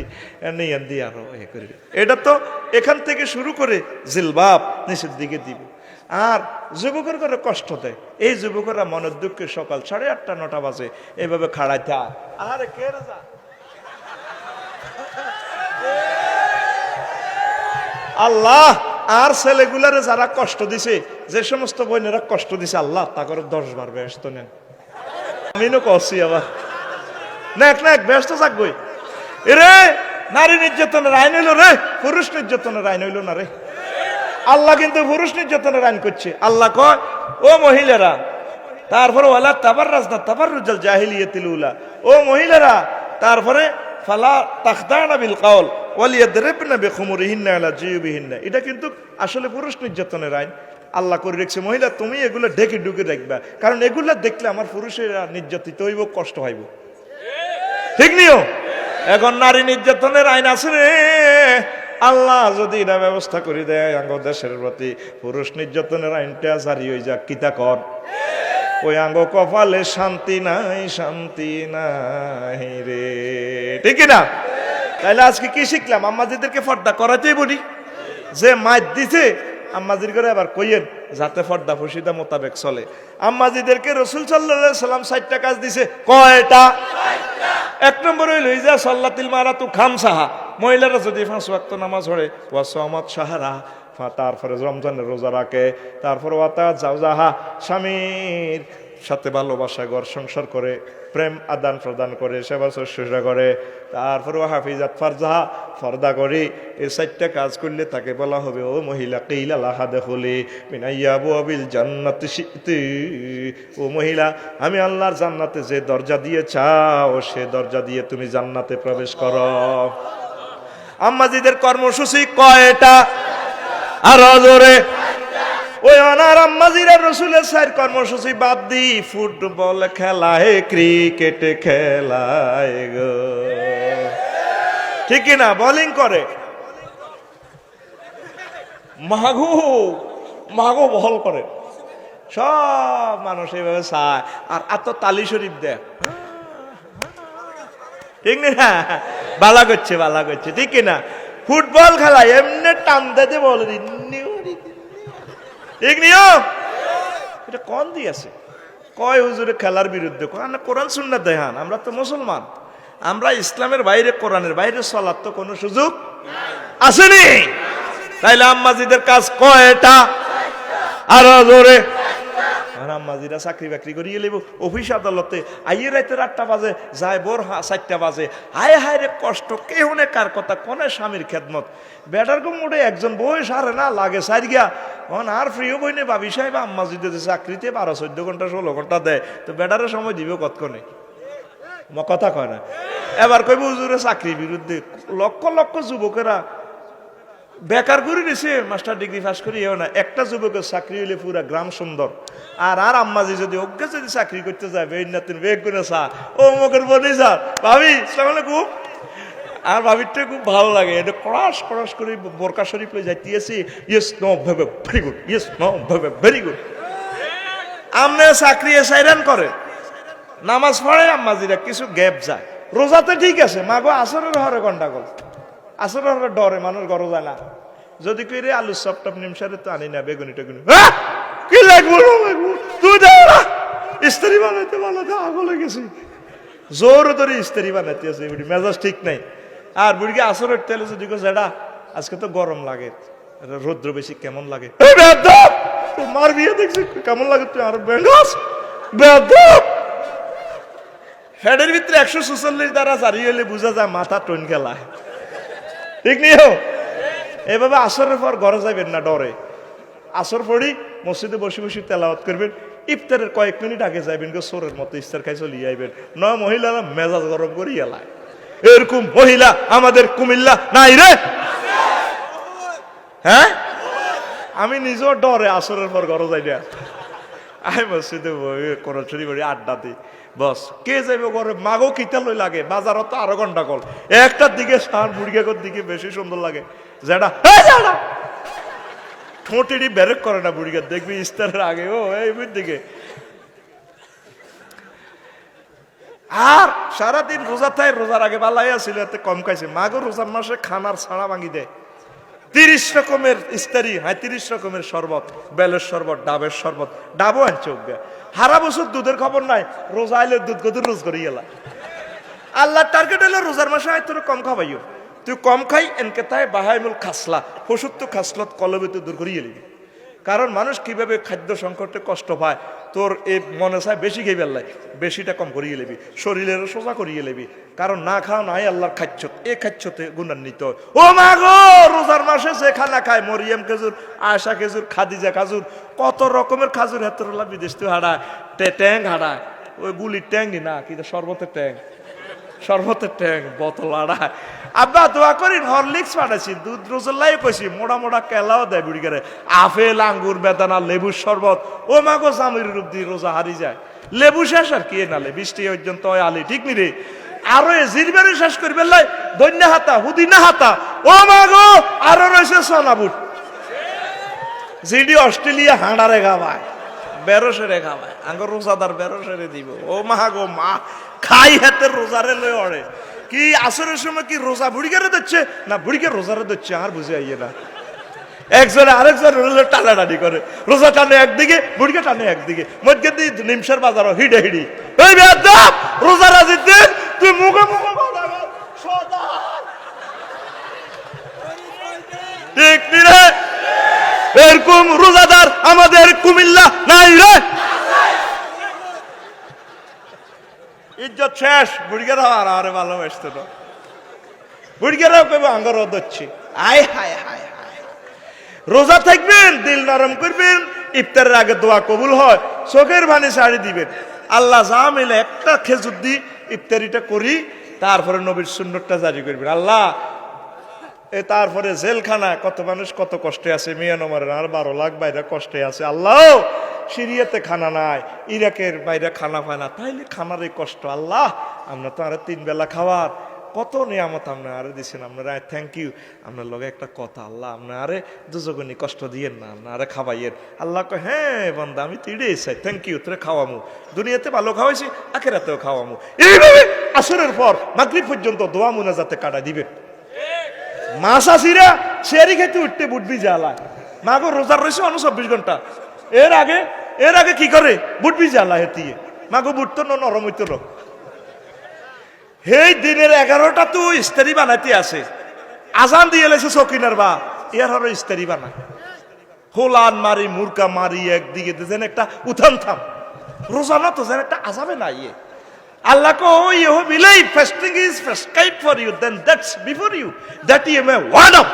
নিয়ে দিয়ে আরো এ করবে। এটা তো এখান থেকে শুরু করে জিলবাব নিচের দিকে দিব। আর যুবকের করে কষ্ট দেয়, এই যুবকেরা মনের দুঃখে সকাল 8:30 9টা বাজে এইভাবে খাড়াইতে আরে কে রাজা আল্লাহ। আর ছেলেগুলারে যারা কষ্ট দিছে, যে সমস্ত বোনেরা কষ্ট দিছে, আল্লাহ তা করে 10 বার ব্যস্ত নেন। আমিও কছি আবার না ব্যস্ত থাকবই। এরে নারী নির্যাতনের আইন হইল রে, পুরুষ নির্যাতনের আইন হইল না রে। আল্লাহ কিন্তু পুরুষ নির্যাতনের আইন করছে। আল্লাহ কয় ও মহিলারা, তারপরে ওয়ালা তাবাররাজনা তাবাররুজাল জাহিলিয়াতিল উলা, ও মহিলারা, তারপরে ফালা তাখদানা বিল কাওল ওয়ালিয়াদরিবনা বিখুমুরিহিন্না আলা জিয়ুবিহিন্না। এটা কিন্তু আসলে পুরুষ নির্যাতনের আইন আল্লাহ করে রেখেছে। মহিলা তুমি এগুলো ঢেকে ঢুকে রাখবা, কারণ এগুলা দেখলে আমার পুরুষেরা নির্যাতিত হইব, কষ্ট হইব, ঠিক নিও। এখন নারী নির্যাতনের আইন আছে রে, আল্লাহ যদি এটা ব্যবস্থা করে দেয় আঙ্গ দেশের প্রতি, পুরুষ নির্যাতনের আইনটা জারি হয়ে যাক, কিতা কর ওই আঙ্গ কপালে শান্তি নাই রে, ঠিক না? তাইলে আজকে কি শিখলাম? আম্মাজিদেরকে পর্দা করাতেই বলি, যে মাইর দিছে আম্মাজির করে আবার কইয়েন যাতে পর্দা ফসিদা মোতাবেক চলে। আম্মাজিদেরকে রাসূল সাল্লাল্লাহু আলাইহি সাল্লাম 60টা কাজ দিছে, কয়টা? 1 নম্বর হইল ইজা সাল্লাতিল মারাতু খামসাহা, মহিলারা যদি 5 ওয়াক্ত নামাজ পড়ে, ওয়া সামাত শাহরা, তারপরে রমজানের রোজা রাখে, তারপরে ওয়াতা জাওজাহা, স্বামীর সাথে ভালোবাসা ঘর সংসার করে, প্রেম আদান প্রদান করে, সেবা শুশ্রূষা করে, তারপরে হাফিজাত ফারজাহা ফর্দা করে, এই 4টা কাজ করলে তাকে বলা হবে ও মহিলা কিলা লাহা দেখলি মিনাইয়াবু আবিল জান্নাতি শিতি, ও মহিলা আমি আল্লাহর জান্নাতে যে দরজা দিয়ে চাও সে দরজা দিয়ে তুমি জান্নাতে প্রবেশ করো। আম্মাজিদের কর্মসূচি কয়টা? আর জোরে। ওই অনার আম্মাজিরা রসুলের 4 কর্মসূচি বাদ দি ফুটবল খেলায়, ক্রিকেট খেলায় গো, ঠিক না? বোলিং করে, মাগো মাগো বল করে, সব মানুষ এইভাবে চায়, আর এত তালি শরীফ দেয়, ঠিক না? বালা করছে বালা করছে, ঠিক না? ফুটবল খেলায় এমনি টান দিতে বলে ঠিক নিয়ম। এটা কোন দিয়েছে? কয় হুজুরে খেলার বিরুদ্ধে, কোরআন সুন্নাত দেখান। আমরা তো মুসলমান, আমরা ইসলামের বাইরে, কোরআনের বাইরে চলার তো কোনো সুযোগ আসেনি। তাইলে আম্মাজিদের কাজ কয়টা? আরো জোরে। আর আম্মাজিরা চাকরি বাকরি করিয়ে লিব, অফিস আদালতে আইয়ে রাইতে 8টা বাজে যায়, ভোর 4টা বাজে। হায় হায় রে কষ্ট, কেউ নে কার কথা কোনে স্বামীর খেদমত। বেটার কম মোটে একজন বই সারে না লাগে সার গিয়া, আর প্রিয় বই নে ভাবি সাহেব আম্মাজিদের চাকরিতে 12-14 ঘন্টা 16 ঘন্টা দেয়, তো বেটারের সময় দিবে কতক্ষণে? কথা কয় না। এবার কইব হুজুরে চাকরির বিরুদ্ধে। লক্ষ লক্ষ যুবকেরা বেকার করে নিছে, মাস্টার ডিগ্রি পাস করিও না। একটা যুবকের চাকরি হইলে পুরা গ্রাম সুন্দর। আর আম্মাজি যদি অজ্ঞা যদি চাকরি করতে যায়, বেইনাতিন বেগ করে চা ও মুখের বনে যা ভাবি আসসালামু আলাইকুম, আর ভাবিরটা খুব ভালো লাগে। এটা ক্রস ক্রস করে বোরকা শরীফ লই যাইতেছি, ইয়েস নো ভেবে ভেরি গুড, ইয়েস নো ভেবে ভেরি গুড। আমনে চাকরি সাইরান করে, নামাজ পড়ে আম্মাজিরা কিছু গ্যাপ যায়। রোজাতে ঠিক আছে, মাগো আসরের হরে গন্ডাগোল, আসরের হরে ডরে মানুষ গরো যায় না। যদি কইরে আলু সপটপ নিমসারে তো আনি না, বেগুনি টেগুনি কি লাগবো লাগবো, তুই দেওয়া ইস্তারি বানাইতে বানাতে আগলে গেছি, জোর ধরে ইস্তারি বানাইতে আছে, বুড়ি মেজাজ ঠিক নাই। আর বুড়িকে আসরের তেলে যদি যেটা আজকে তো গরম লাগে, রৌদ্র বেশি কেমন লাগে, মার বিয়ে দেখছি কেমন লাগে, তুই আর বেঙ্গাস হেডের ভিতরে 146 দ্বারা জারি হলে বোঝা যায় মাথা টন খেলায়, ঠিক নিও। এভাবে আসরের পর ঘরে যাবেন না ডরে। আসর পড়ি মসজিদে বসে বসে তেলাওয়াত করবেন, ইফতারের কয়েক মিনিট আগে যাবেন গো, সোরের মতো ইফতার খাই চলিয়ে আইবেন। নয় মহিলারা মেজাজ গরম করি এলায়, এরকম মহিলা আমাদের কুমিল্লা নাই রে। হ্যাঁ, আমি নিজেও ডরে আসরের পর ঘরে যাই না, আমি মসজিদে কোরআন শরীফ পড়ি, আড্ডা দিই, বস কে যাবে ঘরে, মাগো কিতা লই লাগে, বাজারও তো আরো ঘন্টা কল, একটার দিকে সার মুরগির দিকে বেশি সুন্দর লাগে, যেটা ঠোঁটেরই ব্যারেক করে না বুড়িকে, দেখবি ইস্তারের আগে ও এই দিকে। আর সারাদিন রোজা থাই, রোজার আগে বালাইয়া ছিল এতে কম খাইছে, মাগো রোজার মাসে খানার ছাড়া ভাঙি দেয় 30 রকমের ইস্তারি, হ্যাঁ 30 রকমের শরবত, বেলের শরবত, ডাবের শরবত, ডাবও আনছে অজ্ঞা। হারা বছর দুধের খবর নাই, রোজা আইলে দুধ গদুর রোজ করি এলা। আল্লাহর টার্গেট হলো রোজার মাসে আয় তোর কম খাবাইও, তুই কম খাই এনকে তাই বাহাইমুল খাসলা, পশুত্ব খাসলত কলবে তুই দূর করিয়ে নিবি। কারণ মানুষ কিভাবে খাদ্য সংকটে কষ্ট পায়, তোর এই মনে চায় বেশি খেয়ে বেল্লাই, বেশিটা কম করিয়ে নেবি, শরীরের সোজা করিয়ে নেবি। কারণ না খাও নাই আল্লাহর খাচ্ছত, এ খাচ্ছতে গুণান্বিত। ও মা গো, রোজার মাসে যে খানা খায়, মরিয়ম খেজুর, আয়সা খেজুর, খাদিজা খাজুর, কত রকমের খাজুর হেতরলা বিদেশ তুই হাঁড়ায়, ট্যাং হাঁড়ায়, ওই গুলির ট্যাংই না কিন্তু শরবতের ট্যাং, শরবতের ট্যাং বোতল আড়ায়। আব্বা দোয়া করি হরলিক্স পাঠাইছি, দুধ রোজল্লাই কইছি, মোড়া মোড়া কেলাও দেয় বুড়ি করে, আপেল আঙ্গুর বেদানা লেবুর শরবত। ও মাগো জামির রূপ দিয়ে রোজা হারি যায়, লেবু শেষ আর কি নালে বৃষ্টি পর্যন্ত আলি, ঠিক নি রে। আরো জিরবারে শেষ করবে লাই দৈন্যা হাতা হুদিনা হাতা। ও মাগো আরো রয়েছে সোনাবুট, জিডি অস্ট্রেলিয়া হাঁড়ারে খাওয়ায়, বেরোসেরে খাওয়ায়, আঙ্গুর রোজাদার বেরোসেরে দিব। ও মা গো মা, খাই হাতের রোজারে লয়ে অড়ে কি আসরের সময় কি রোজা বুড়িকে দিচ্ছে না বুড়িকে রোজারে দিচ্ছে, আর বুঝে আইয়ে না। একজনে আরেকজন টানাটানি করে, রোজা টানে একদিকে, বুড়িকে টানে একদিকে, মধ্যে দিয়ে নিমসার বাজারও হিডে হিডি। এই বেয়াদব, রোজা রাজির দিন তুই মুখে মুখে কথা বল, ঠিক নি রে? এরকম রোজাদার আমাদের কুমিল্লা নাই রে। শেষ। বুড়িগেরাও আর আরে ভালোবাসতো না, বুড়িগেরাও কেবল আঙ্গর হচ্ছে। আয় হায় হায় হায়, রোজা থাকবেন, দিল নরম করবেন, ইফতারের আগে দোয়া কবুল হয়, চোখের পানি ছাড়ি দিবেন। আল্লাহ যা মিলে একটা খেজুর দি ইফতারিটা করি, তারপরে নবীর সুন্নতটা জারি করবেন। আল্লাহ তারপরে জেলখানা কত মানুষ কত কষ্টে আছে, মিয়ানমারের আর 12 লাখ বাইরে কষ্টে আছে। আল্লাহ সিরিয়াতে খানা নাই, ইরাকের বাইরে খানা পায় না, তাইলে খানার এই কষ্ট। আল্লাহ আমরা তো আরে 3 বেলা খাওয়ার কত নিয়ামত আপনার আরে দিচ্ছেন, আপনারা থ্যাংক ইউ। আপনার লগে একটা কথা, আল্লাহ আপনার আরে দুজগনি কষ্ট দিয়েন না, আপনার আরে খাওয়াইয়েন। আল্লাহ কয় হ্যাঁ বান্দা আমি তো এটাই চাই, থ্যাংক ইউ, তোরে খাওয়ামু, দুনিয়াতে ভালো খাওয়াইছি, আখেরাতেও খাওয়ামু। এইভাবে আসরের পর মাগরিব পর্যন্ত দোয়া মুনাজাতে কাটা দিবেন। মাসাসিরা শেয়ারি খেতে উঠতে বুটবি জ্বালায়, মাগো রোজার রয়েছে 24 ঘন্টা। এর আগে কি করে বুটবি জ্বালায় হেতিয়ে, মাগো বুটতো নরম হইতো না। এই দিনের 11টা তো ইস্তারি বানাইতে আছে, আজান দিয়ে লেছে সকিনার বা এর হলো ইস্তারি বানায়, হোলান মারি মুরকা মারি একদিকে যেন একটা উঠান থাম, রোজা না তো যেন একটা আজাবে না। ইয়ে আল্লাহ কো you believe fasting is prescribed for you, then that's before you, that you may one of.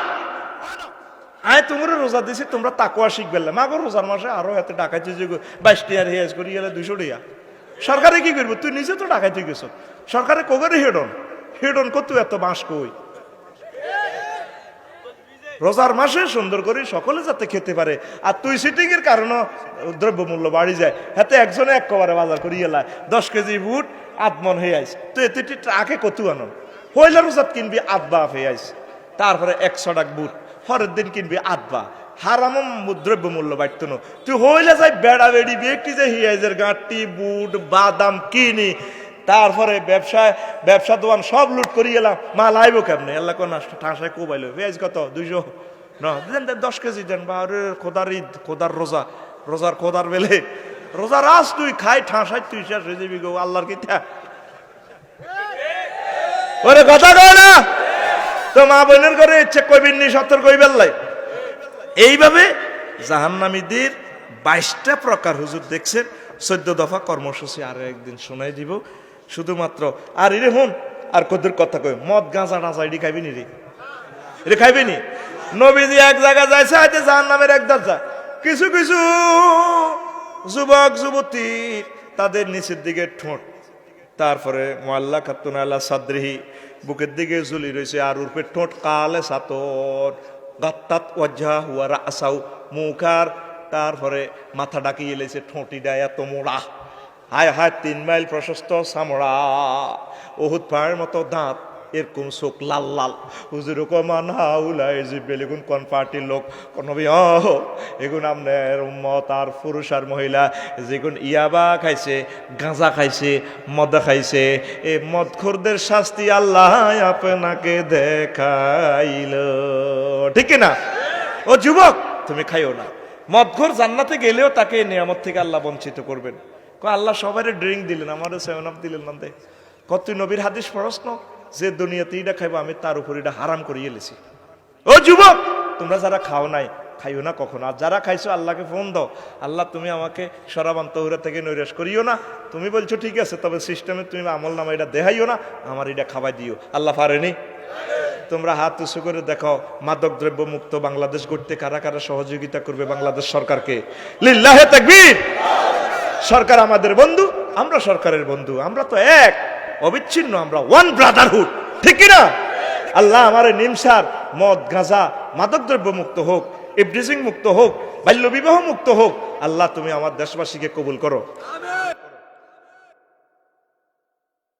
আয় তোমরা রোজা দিছি, তোমরা তাকওয়া শিখবে না। মাগো রোজার মাসে আরো এতে ডাকাইতে যে 22 টাকা রেয়াজ করি গেলে 200 টাকা। সরকারে কি করবো, তুই নিজে তো ডাকাইতে গেছ, সরকারে কোগরে হেডন কত এত বাঁশ কই। রোজার মাসে সুন্দর করে সকলে যাতে খেতে পারে, আর তুই সিটিং এর কারণে দ্রব্যমূল্য বাড়ি যায়, হাতে একজনে এক কবারে বাজার করি এলায় 10 কেজি বুট আধমন হয়ে আইস, তো এতে ট্রাকে কত আনন, পয়লা রোজাত কিনবি আধবা হয়ে আইস, তারপরে 100 টাকা বুট, পরের দিন কিনবি আধবা, হারাম দ্রব্যমূল্য বাড়তো না। তুই হইলে যাই বেড়া বেড়ি ব্যক্তি যে হিয়াজের গাঁটি বুট বাদাম কিনি, তারপরে ব্যবসা দোকান সব লুট করি এলাম, মাল আইব কেমনে? আল্লাহ কোন ঠাঁসায় কোবাইলো, পেঁয়াজ কত 200 না দেন, 10 কেজি দেন। বা খোদার ঈদ, খোদার রোজা, রোজার খোদার বেলে রোজা রাস তুই খাই ঠাঁসায় তুই শেষ হয়ে যাবি গো আল্লাহর কিতা। ওরে কথা কয় না তো, মা বোনের করে ইচ্ছে কইবেন নি, সতর্ক কইবেন লাই। এইভাবে জাহান্নামীদের 22টা প্রকার হুজুর দেখছেন, 14 দফা কর্মসূচি আরো একদিন শোনাই দিব শুধুমাত্র। আর এরে হন আর কদের কথা কই, মদ গাঁজা টাঁজা এটি খাইবি নি রে, এটা খাইবি নি? নবীজি এক জায়গায় যাইছে, আইতে জাহান্নামের এক দরজা, কিছু কিছু যুবক যুবতী তাদের নিচের দিকে ঠোঁট, তারপরে মোয়াল্লা খাতুন আল্লাহ সাদরিহি বুকের দিকে ঝুলি রয়েছে, আর উর্ফে ঠোঁট কালে সাতর গাত্তাত ওয়াজহা হুয়া রাসাউ মুখার, তারপরে মাথা ডাকিয়ে এলেছে ঠোঁটি ডায় এত মোড়া, হায় হায় 3 মাইল প্রশস্ত সামড়া, ওহুদ পাহাড়ের মতো দাঁত, এরকম চোখ লাল লাল। হুজুর কমান হাউলাই যে বেলেগুন কোন পার্টির লোক কোন এগুন আপনার উম্মত আর পুরুষ আর মহিলা যেগুন ইয়াবা খাইছে, গাঁজা খাইছে, মদ খাইছে, এই মদখোরদের শাস্তি আল্লাহ আপনাকে দেখাইল, ঠিক না? ও যুবক তুমি খাইও না, মদখোর জান্নাতে গেলেও তাকে নিয়ামত থেকে আল্লাহ বঞ্চিত করবেন। আল্লাহ সবাই ড্রিঙ্ক দিলেন, আমারও 7 আপ দিলেন না। কত নবীর হাদিস প্রশ্ন, যে দুনিয়াতে এটা খাইবো আমি তার উপর এটা হারাম করিয়ে এলেছি। ও যুবক তোমরা যারা খাও নাই খাইও না কখনো, আর যারা খাইছো আল্লাহকে ফোন দাও, আল্লাহ তুমি আমাকে শরাবান তহুরা থেকে নৈরাশ করিও না। তুমি বলছো ঠিক আছে, তবে সিস্টেমে তুমি আমল নামা এটা দেখাইও না, আমার এটা খাওয়াই দিও। আল্লাহ পারেনি? তোমরা হাত উঁচু করে দেখো, মাদক দ্রব্য মুক্ত বাংলাদেশ গড়তে কারা কারা সহযোগিতা করবে বাংলাদেশ সরকারকে? লিল্লাহে তাকবীর। সরকার আমাদের বন্ধু, আমরা সরকারের বন্ধু, আমরা তো এক, অবিচ্ছিন্ন, আমরা ওয়ান ব্রাদারহুড, ঠিক কিনা? আল্লাহ আমার নিমসার মদ গাঁজা মাদক দ্রব্য মুক্ত হোক, ইফডিজিং মুক্ত হোক, বাল্য বিবাহ মুক্ত হোক। আল্লাহ তুমি আমার দেশবাসীকে কবুল করো।